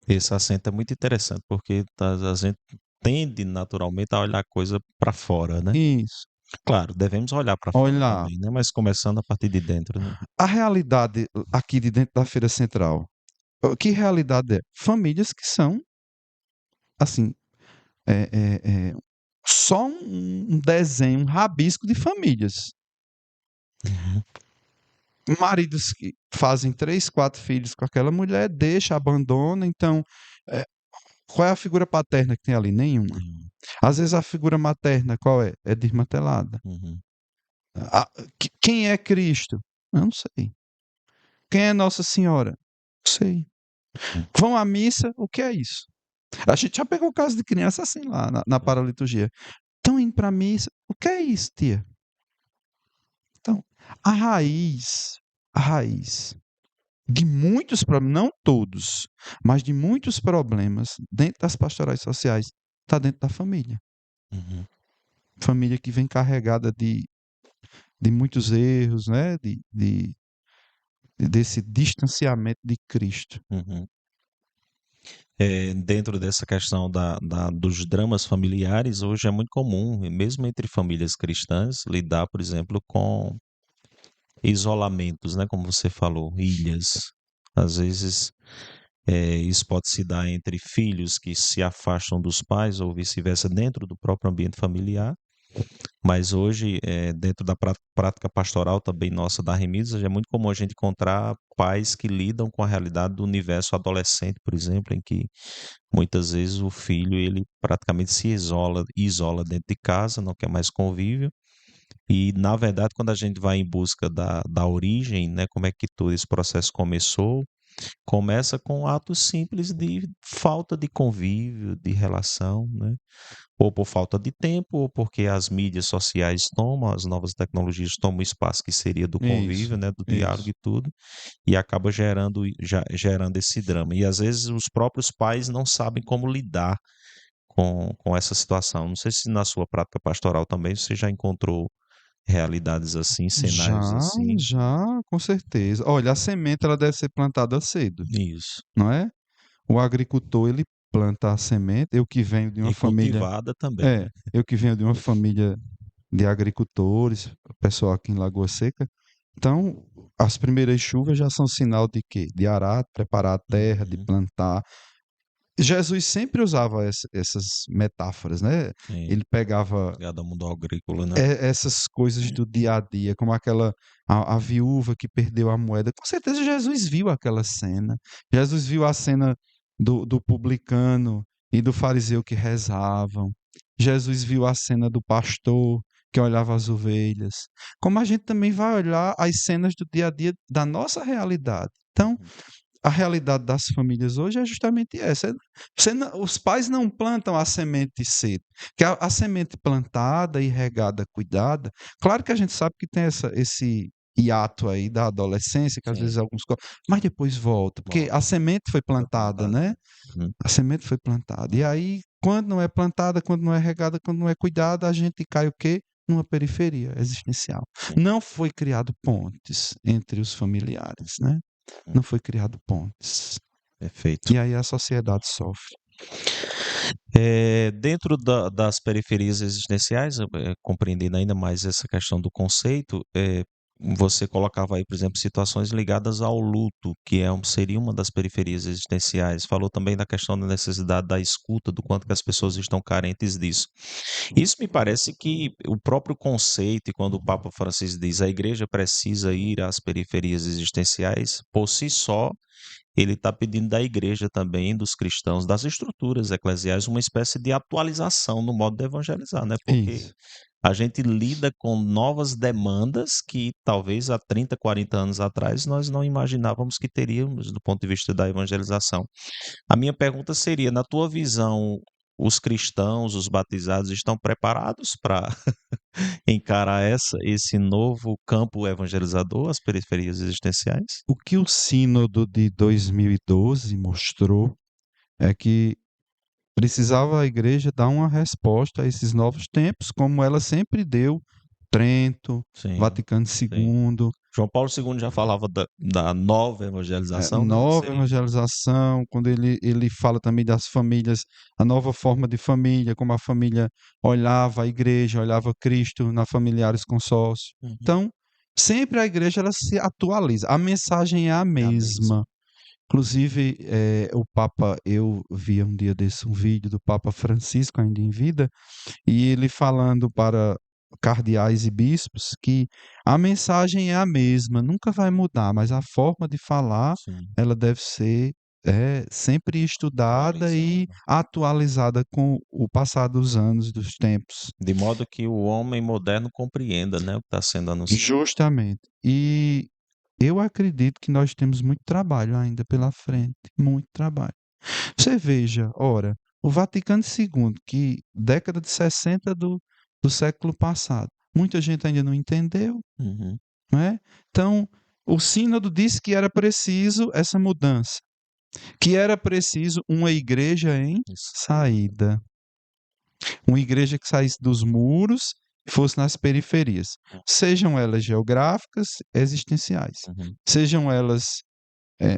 Esse acento é muito interessante, porque a gente tende naturalmente a olhar a coisa para fora, né? Isso. Claro, devemos olhar para fora Olhar também, né? Mas começando a partir de dentro, né? a realidade aqui de dentro da Feira Central. Que realidade é? Famílias que são, assim, é, é, é, só um desenho, um rabisco de famílias. Uhum. Maridos que fazem 3, 4 filhos com aquela mulher, deixa, abandona. Então, é, qual é a figura paterna que tem ali? Nenhuma. Uhum. Às vezes a figura materna, qual é? É desmantelada. Uhum. Quem é Cristo? Eu não sei. Quem é Nossa Senhora? Não sei. Uhum. Vão à missa? O que é isso? A gente já pegou o caso de criança assim lá na paraliturgia. Estão indo para a missa? O que é isso, tia? Então, a raiz, a raiz de muitos problemas, não todos, mas de muitos problemas dentro das pastorais sociais, está dentro da família. Uhum. Família que vem carregada de muitos erros, né? Desse distanciamento de Cristo. Uhum. Dentro dessa questão dos dramas familiares, hoje é muito comum, mesmo entre famílias cristãs, lidar, por exemplo, com isolamentos, né? Como você falou, ilhas. Às vezes, isso pode se dar entre filhos que se afastam dos pais ou vice-versa dentro do próprio ambiente familiar. Mas hoje, dentro da prática pastoral também nossa da Remidos, é muito comum a gente encontrar pais que lidam com a realidade do universo adolescente, por exemplo, em que muitas vezes o filho ele praticamente se isola dentro de casa, não quer mais convívio. E, na verdade, quando a gente vai em busca da origem, né, como é que todo esse processo começou, começa com atos simples de falta de convívio, de relação, né? Ou por falta de tempo, ou porque as mídias sociais tomam, as novas tecnologias tomam o espaço que seria do Isso, convívio, né, do diálogo isso. e tudo, e acaba gerando esse drama. E às vezes os próprios pais não sabem como lidar com essa situação. Não sei se na sua prática pastoral também você já encontrou realidades assim, cenários Já, assim. já, com certeza. Olha, a semente ela deve ser plantada cedo, Isso. não é? O agricultor ele planta a semente. Eu que venho de uma E família, cultivada também, né? eu que venho de uma família de agricultores, pessoal aqui em Lagoa Seca. Então, as primeiras chuvas já são sinal de quê? De arar, preparar a terra, de Uhum. plantar. Jesus sempre usava essas metáforas, né? Sim. Ele pegava Ligado ao mundo agrícola, né? essas coisas do dia a dia, como a viúva que perdeu a moeda. Com certeza Jesus viu aquela cena. Jesus viu a cena do publicano e do fariseu que rezavam. Jesus viu a cena do pastor que olhava as ovelhas. Como a gente também vai olhar as cenas do dia a dia da nossa realidade. Então, Uhum. a realidade das famílias hoje é justamente essa. Os pais não plantam a semente cedo. Que a semente plantada e regada, cuidada, claro que a gente sabe que tem esse hiato aí da adolescência, que às vezes Sim, alguns. Mas depois volta, porque a volta. semente foi Foi plantada, plantado. né? Uhum. A semente foi plantada. E aí, quando não é plantada, quando não é regada, quando não é cuidada, a gente cai o quê? Numa periferia existencial. Sim. Não foi criado pontes entre os familiares, né? Uhum. Não foi criado pontes. Perfeito. E aí a sociedade sofre. Dentro das periferias existenciais, compreendendo ainda mais essa questão do conceito, você colocava aí, por exemplo, situações ligadas ao luto, que seria uma das periferias existenciais. Falou também da questão da necessidade da escuta, do quanto que as pessoas estão carentes disso. Isso me parece que o próprio conceito, e quando o Papa Francisco diz a igreja precisa ir às periferias existenciais, por si só, ele está pedindo da igreja também, dos cristãos, das estruturas eclesiais, uma espécie de atualização no modo de evangelizar, né? Porque Isso. a gente lida com novas demandas que talvez há 30, 40 anos atrás nós não imaginávamos que teríamos do ponto de vista da evangelização. A minha pergunta seria, na tua visão, os cristãos, os batizados estão preparados para encarar esse novo campo evangelizador, as periferias existenciais? O que o Sínodo de 2012 mostrou é que precisava a igreja dar uma resposta a esses novos tempos, como ela sempre deu, Trento, Sim, Vaticano sim. II, João Paulo II já falava da nova evangelização, né? nova Seria. evangelização, quando ele fala também das famílias, a nova forma de família, como a família olhava a igreja, olhava Cristo na familiares consórcio. Uhum. Então, sempre a igreja ela se atualiza, a mensagem é a É a mesma. mesma. Inclusive, o Papa, eu vi um dia desse um vídeo do Papa Francisco, ainda em vida, e ele falando para cardeais e bispos que a mensagem é a mesma, nunca vai mudar, mas a forma de falar, Sim. ela deve ser sempre estudada e Atualizada. atualizada com o passar dos anos, dos tempos. De modo que o homem moderno compreenda, né, o que está sendo anunciado. Justamente. E eu acredito que nós temos muito trabalho ainda pela frente, muito trabalho. Você veja, ora, o Vaticano II, que década de 60 do século passado, muita gente ainda não entendeu, Uhum. não é? Então, o Sínodo disse que era preciso essa mudança, que era preciso uma igreja em Isso. saída, uma igreja que saísse dos muros e fosse nas periferias, sejam elas geográficas, existenciais, Uhum. sejam elas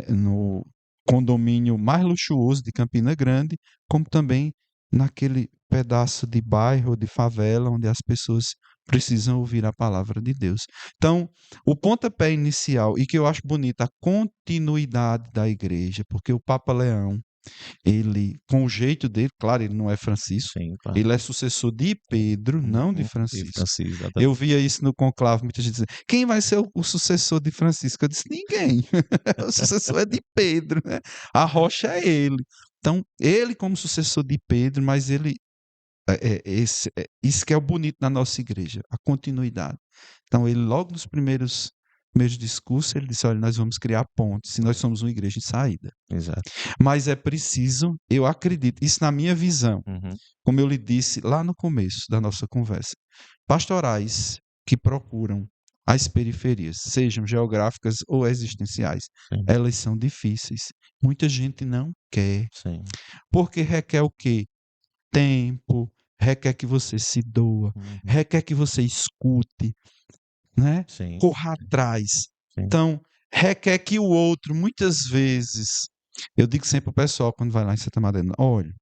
no condomínio mais luxuoso de Campina Grande, como também naquele pedaço de bairro, de favela, onde as pessoas precisam ouvir a palavra de Deus. Então, o pontapé inicial, e que eu acho bonito, a continuidade da igreja, porque o Papa Leão, ele, com o jeito dele, claro, ele não é Francisco, Sim, claro. ele é sucessor de Pedro, não de Uhum. E Francisco. Francisco, Eu exatamente. via isso no conclave, muita gente dizendo, quem vai ser o sucessor de Francisco? Eu disse, ninguém. O sucessor é de Pedro, né? A rocha é ele. Então, ele como sucessor de Pedro, mas ele isso que é o bonito na nossa igreja, a continuidade. Então, ele logo nos primeiros discursos, ele disse, olha, nós vamos criar pontes, e nós somos uma igreja de saída. Exato. Mas é preciso, eu acredito, isso na minha visão, Uhum. como eu lhe disse lá no começo da nossa conversa, pastorais que procuram as periferias, sejam geográficas ou existenciais, Sim, elas são difíceis. Muita gente não quer, sim. porque requer o quê? Tempo, requer que você se doa, Uhum. requer que você escute, né? Sim, Corra atrás. sim. Então, requer que o outro, muitas vezes, eu digo sempre para o pessoal quando vai lá em Santa Madalena, olha,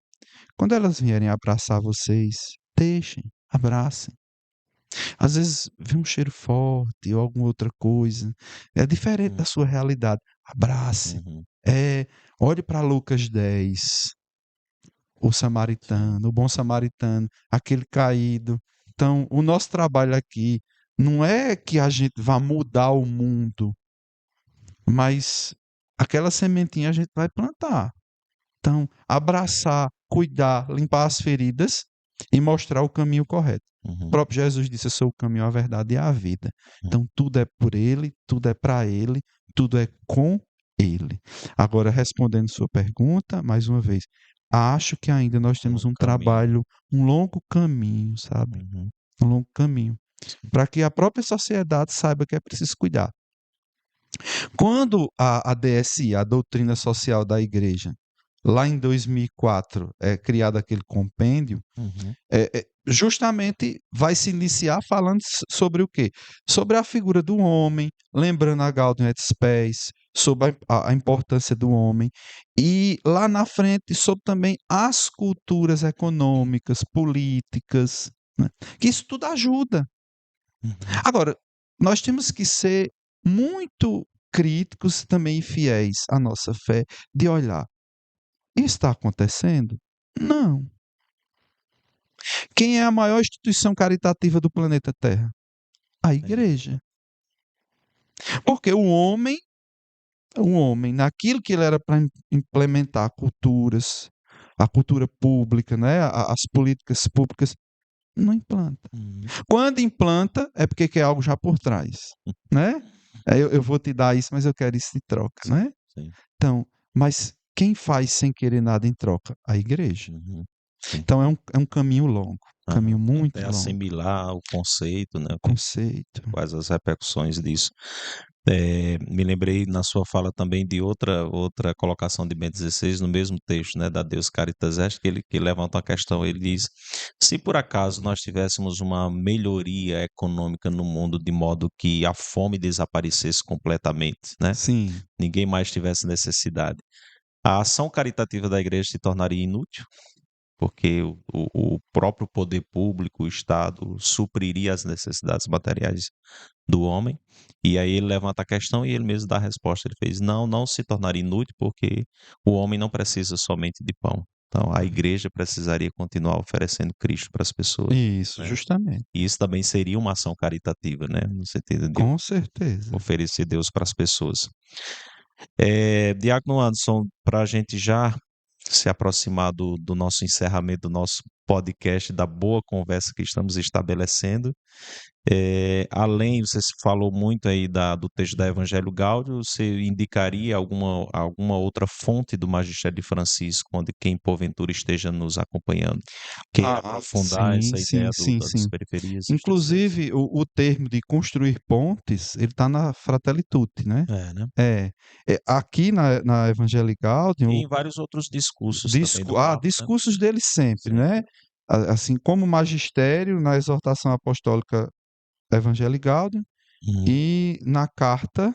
quando elas vierem abraçar vocês, deixem, abracem. Às vezes vem um cheiro forte ou alguma outra coisa, é diferente da Hum. sua realidade. Abrace. Uhum. Olhe para Lucas 10, o Sim, samaritano, o bom samaritano, aquele caído. Então, o nosso trabalho aqui não é que a gente vá mudar o mundo, mas aquela sementinha a gente vai plantar. Então, abraçar, cuidar, limpar as feridas e mostrar o caminho correto. O uhum, próprio Jesus disse: Eu sou o caminho, a verdade e a vida. hum. Então, tudo é por Ele, tudo é para Ele, tudo é com Ele. Agora, respondendo sua pergunta, mais uma vez, acho que ainda nós Um temos longo um caminho. trabalho, um longo caminho, sabe? Uhum. Um longo caminho. Sim. Para que a própria sociedade saiba que é preciso cuidar. Quando a DSI, a Doutrina Social da Igreja, lá em 2004, é criado aquele compêndio, Uhum. justamente vai se iniciar falando sobre o quê? Sobre a figura do homem, lembrando a Gaudium et Spes, sobre a importância do homem, e lá na frente sobre também as culturas econômicas, políticas, né? Que isso tudo ajuda. Uhum. Agora, nós temos que ser muito críticos também e fiéis à nossa fé, de olhar, isso está acontecendo? Não. Quem é a maior instituição caritativa do planeta Terra? A É isso. igreja. Porque o homem o homem, naquilo que ele era para implementar culturas, a cultura pública, né? As políticas públicas, não implanta. Uhum. Quando implanta, é porque quer algo já por trás, né? Eu vou te dar isso, mas eu quero isso de troca, Sim, né? sim. Então, mas quem faz sem querer nada em troca? A igreja. Uhum. Sim. Então é um caminho longo, caminho Aham. muito Até longo. assimilar o conceito, né? Conceito. Quais as repercussões disso. Me lembrei na sua fala também de outra colocação de Bento XVI no mesmo texto, né, da Deus Caritas Est, que levanta uma questão. Ele diz: se por acaso nós tivéssemos uma melhoria econômica no mundo de modo que a fome desaparecesse completamente, né, Sim. ninguém mais tivesse necessidade, a ação caritativa da igreja se tornaria inútil, porque o próprio poder público, o Estado, supriria as necessidades materiais do homem. E aí ele levanta a questão e ele mesmo dá a resposta. Ele fez: não, não se tornaria inútil, porque o homem não precisa somente de pão. Então a igreja precisaria continuar oferecendo Cristo para as pessoas, Isso, né? justamente. E isso também seria uma ação caritativa, né? No sentido de Com certeza. oferecer Deus para as pessoas. Diácono Anderson, para a gente já se aproximar do nosso encerramento do nosso podcast, da boa conversa que estamos estabelecendo, além, você falou muito aí do texto da Evangelho Gáudio, você indicaria alguma outra fonte do Magistério de Francisco, onde quem porventura esteja nos acompanhando queira aprofundar Sim, essa sim, ideia sim, das sim. periferias? Inclusive, o termo de construir pontes, ele está na Fratelli Tutti, né? Né? É, aqui na Evangelii E Gaudium, em vários outros discursos também do Papa, né? discursos dele sempre, né? Sempre. Assim como magistério na exortação apostólica Evangelii Gaudium Uhum, e na carta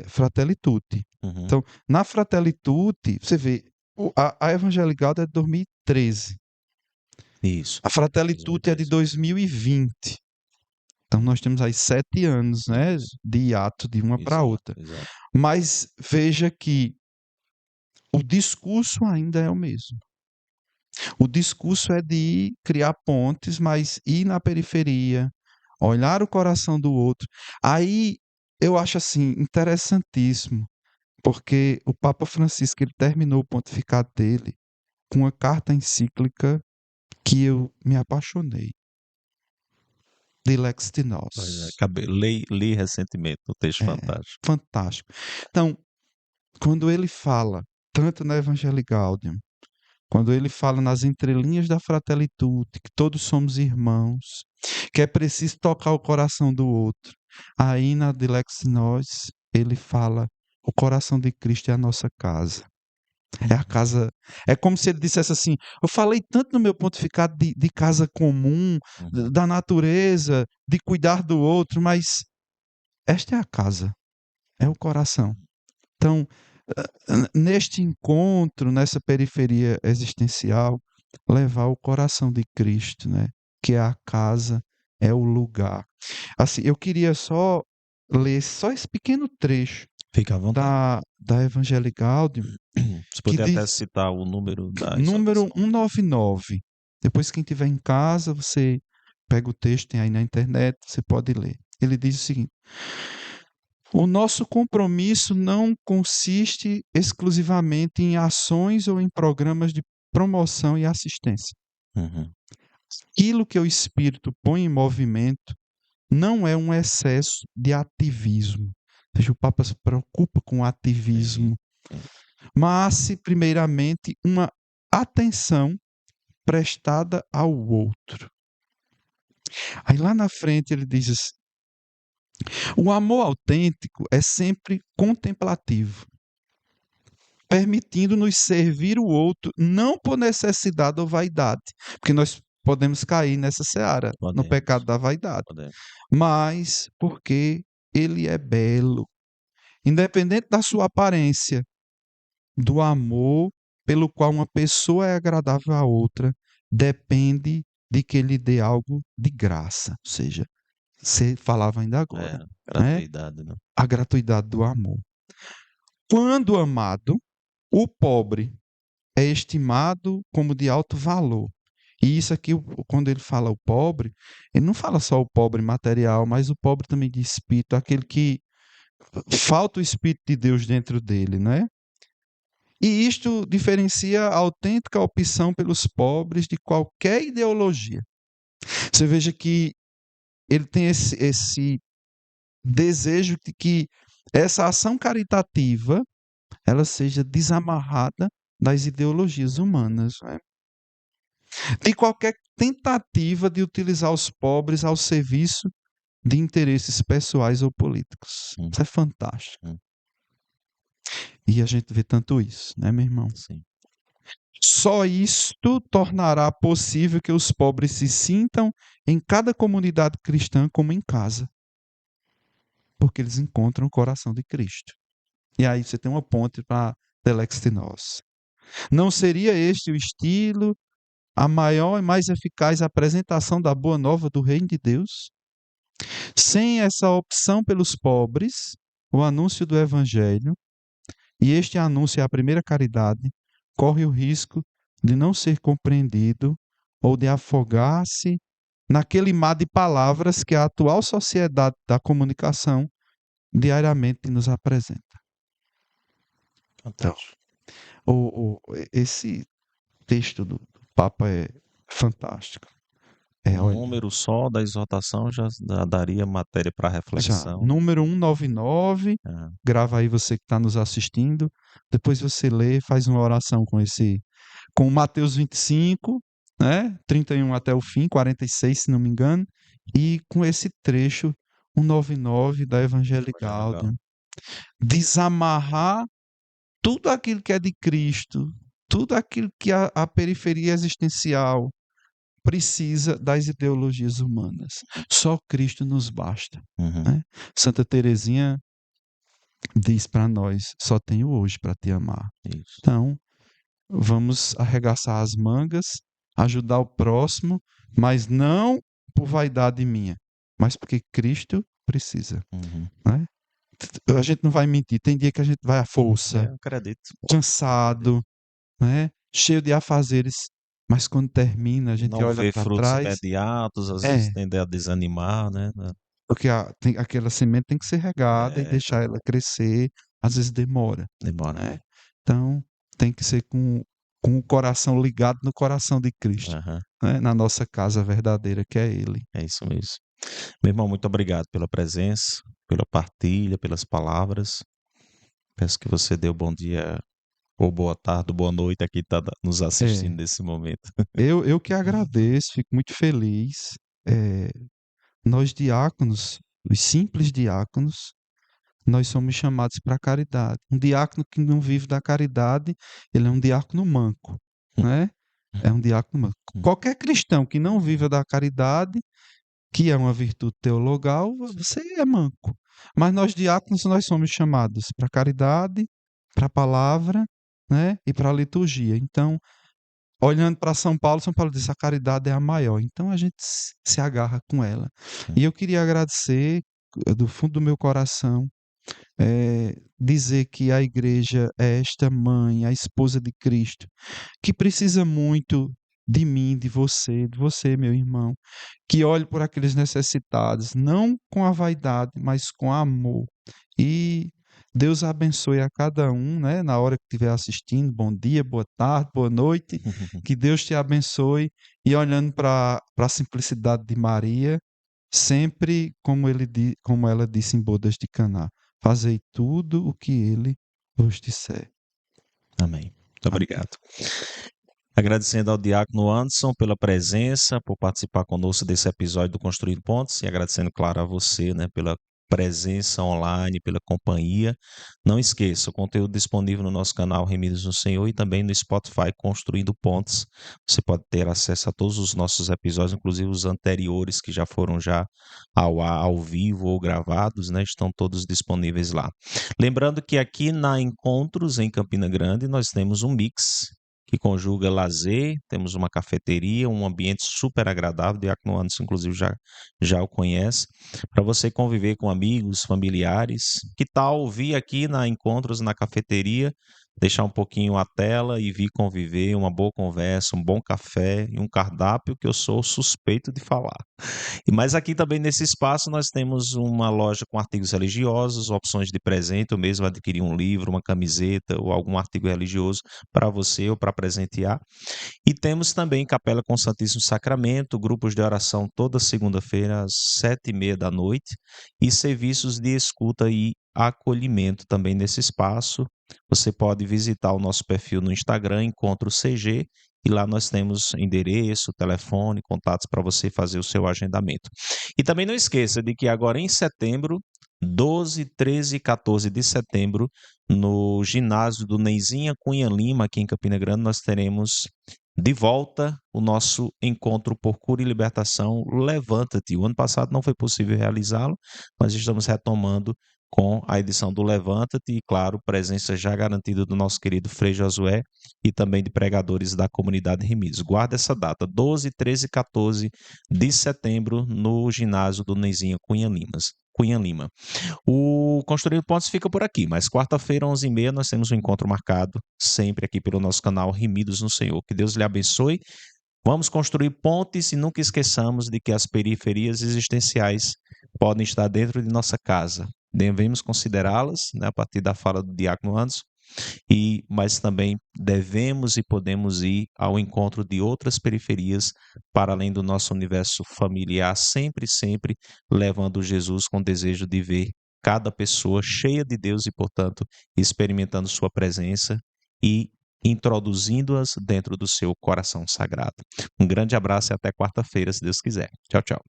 Fratelli Tutti. uhum. Então, na Fratelli Tutti, você vê, a Evangelii Gaudium é de 2013, Isso. a Fratelli Tutti é de 2013. 2020. Então, nós temos aí 7 anos, né, Isso, de hiato de uma para exato, outra. exato. Mas veja que o discurso ainda é o mesmo. O discurso é de criar pontes, mas ir na periferia, olhar o coração do outro. Aí eu acho assim interessantíssimo, porque o Papa Francisco ele terminou o pontificado dele com uma carta encíclica que eu me apaixonei, de Lex de Pois é, Nós. li recentemente um texto É fantástico. fantástico. Então, quando ele fala, tanto na Evangelii Gaudium, quando ele fala nas entrelinhas da Fratelli Tutti, que todos somos irmãos, que é preciso tocar o coração do outro. Aí na Dilex Nós, ele fala: o coração de Cristo é a nossa casa. É a casa. É como se ele dissesse assim: eu falei tanto no meu pontificado de casa comum, Uhum. da natureza, de cuidar do outro, mas esta é a casa, é o coração. Então, neste encontro, nessa periferia existencial, levar o coração de Cristo, né? Que é a casa, é o lugar. Assim, eu queria só ler só esse pequeno trecho Fica à vontade. da Evangelii Gaudium, Se que puder até diz, citar o número da número exortação. 199. Depois, quem tiver em casa, você pega o texto, tem aí na internet, você pode ler. Ele diz o seguinte: o nosso compromisso não consiste exclusivamente em ações ou em programas de promoção e assistência. Uhum. Aquilo que o espírito põe em movimento não é um excesso de ativismo. Ou seja, o Papa se preocupa com o Sim, ativismo, sim. mas, primeiramente, uma atenção prestada ao outro. Aí lá na frente ele diz assim: o amor autêntico é sempre contemplativo, permitindo-nos servir o outro, não por necessidade ou vaidade, porque nós podemos cair nessa seara, no pecado Podemos, da vaidade, podemos. mas porque ele é belo, independente da sua aparência, do amor pelo qual uma pessoa é agradável à outra, depende de que lhe dê algo de graça, ou seja, você falava ainda agora, né? Gratuidade, né? A gratuidade do amor. Quando amado, o pobre é estimado como de alto valor. E isso aqui, quando ele fala o pobre, ele não fala só o pobre material, mas o pobre também de espírito, aquele que falta o Espírito de Deus dentro dele, né? E isto diferencia a autêntica opção pelos pobres de qualquer ideologia. Você veja que ele tem esse desejo de que essa ação caritativa ela seja desamarrada das ideologias humanas, né? De qualquer tentativa de utilizar os pobres ao serviço de interesses pessoais ou políticos. Hum, Isso é fantástico. hum, E a gente vê tanto isso, né, meu irmão? sim. Só isto tornará possível que os pobres se sintam em cada comunidade cristã como em casa, porque eles encontram o coração de Cristo. E aí você tem uma ponte para Telextinós. Não seria este o estilo, a maior e mais eficaz apresentação da boa nova do reino de Deus? Sem essa opção pelos pobres, o anúncio do evangelho, e este anúncio é a primeira caridade, corre o risco de não ser compreendido ou de afogar-se naquele mar de palavras que a atual sociedade da comunicação diariamente nos apresenta. Então, Fantástico. esse texto do Papa é fantástico. O Olha, número só da exortação já daria matéria para já, reflexão. número 199, É, grava aí você que está nos assistindo, depois você lê, faz uma oração com Mateus 25, né, 31 até o fim, 46 se não me engano, e com esse trecho 199 da Evangelii já legal. Gaudium. Desamarrar tudo aquilo que é de Cristo, tudo aquilo que a periferia existencial precisa das ideologias humanas. Só Cristo nos basta, Uhum, né? Santa Teresinha diz para nós: só tenho hoje para te amar. isso. Então, vamos arregaçar as mangas, ajudar o próximo, mas não por vaidade minha, mas porque Cristo precisa, Uhum. né? A gente não vai mentir, tem dia que a gente vai à força, Eu acredito. cansado, né? Cheio de afazeres, mas quando termina, a gente Não olha vê para frutos trás, imediatos, às vezes é, tende a desanimar, né? porque aquela semente tem que ser regada e É, deixar ela crescer, às vezes demora, demora. né? Então, tem que ser com o coração ligado no coração de Cristo, Aham, né? Na nossa casa verdadeira, que é Ele. é isso mesmo. Meu irmão, muito obrigado pela presença, pela partilha, pelas palavras. Peço que você dê o bom dia, ou boa tarde, ou boa noite a quem está nos É, assistindo nesse momento. eu que agradeço, fico muito feliz. É, nós diáconos, os simples diáconos, nós somos chamados para a caridade. Um diácono que não vive da caridade, ele é um diácono manco, né? É um diácono manco. Qualquer cristão que não viva da caridade, que é uma virtude teologal, você é manco. Mas nós diáconos, nós somos chamados para a caridade, para a palavra, né? E para a liturgia. Então, olhando para São Paulo diz: a caridade é a maior. Então a gente se agarra com ela. E eu queria agradecer do fundo do meu coração, dizer que a igreja é esta mãe, a esposa de Cristo, que precisa muito de mim, de você, meu irmão, que olhe por aqueles necessitados, não com a vaidade, mas com amor. E Deus abençoe a cada um, né? Na hora que estiver assistindo, bom dia, boa tarde, boa noite. Que Deus te abençoe. E olhando para a simplicidade de Maria, sempre como ela disse em Bodas de Caná: fazei tudo o que ele vos disser. Amém. Muito Amém. obrigado. Agradecendo ao Diácono Anderson pela presença, por participar conosco desse episódio do Construindo Pontes, e agradecendo, claro, a você, né, pela presença online, pela companhia. Não esqueça, o conteúdo disponível no nosso canal Remidos no Senhor e também no Spotify Construindo Pontes. Você pode ter acesso a todos os nossos episódios, inclusive os anteriores que já foram já ao vivo ou gravados, né? Estão todos disponíveis lá. Lembrando que aqui na Encontros, em Campina Grande, nós temos um mix que conjuga lazer, temos uma cafeteria, um ambiente super agradável, o Diácono Anderson, inclusive, já o conhece, para você conviver com amigos, familiares. Que tal vir aqui na Encontros, na cafeteria, deixar um pouquinho a tela e vir conviver, uma boa conversa, um bom café e um cardápio que eu sou suspeito de falar. Mas aqui também nesse espaço nós temos uma loja com artigos religiosos, opções de presente, ou mesmo adquirir um livro, uma camiseta ou algum artigo religioso para você ou para presentear. E temos também Capela com Santíssimo Sacramento, grupos de oração toda segunda-feira às 7h30 da noite e serviços de escuta e acolhimento também nesse espaço. Você pode visitar o nosso perfil no Instagram, Encontro CG, e lá nós temos endereço, telefone, contatos para você fazer o seu agendamento. E também não esqueça de que agora em setembro, 12, 13 e 14 de setembro, no ginásio do Neizinha Cunha Lima, aqui em Campina Grande, nós teremos de volta o nosso encontro por cura e libertação Levanta-te. O ano passado não foi possível realizá-lo, mas estamos retomando com a edição do Levanta-te e, claro, presença já garantida do nosso querido Frei Josué e também de pregadores da comunidade Remidos. Guarda essa data, 12, 13 e 14 de setembro, no ginásio do Neizinha Cunha Lima. O Construindo Pontos fica por aqui, mas quarta-feira, 11h30, nós temos um encontro marcado, sempre aqui pelo nosso canal Remidos no Senhor. Que Deus lhe abençoe. Vamos construir pontes e nunca esqueçamos de que as periferias existenciais podem estar dentro de nossa casa. Devemos considerá-las, né, a partir da fala do Diácono Anderson, mas também devemos e podemos ir ao encontro de outras periferias para além do nosso universo familiar, sempre, sempre levando Jesus com desejo de ver cada pessoa cheia de Deus e, portanto, experimentando sua presença e introduzindo-as dentro do seu coração sagrado. Um grande abraço e até quarta-feira, se Deus quiser. Tchau, tchau.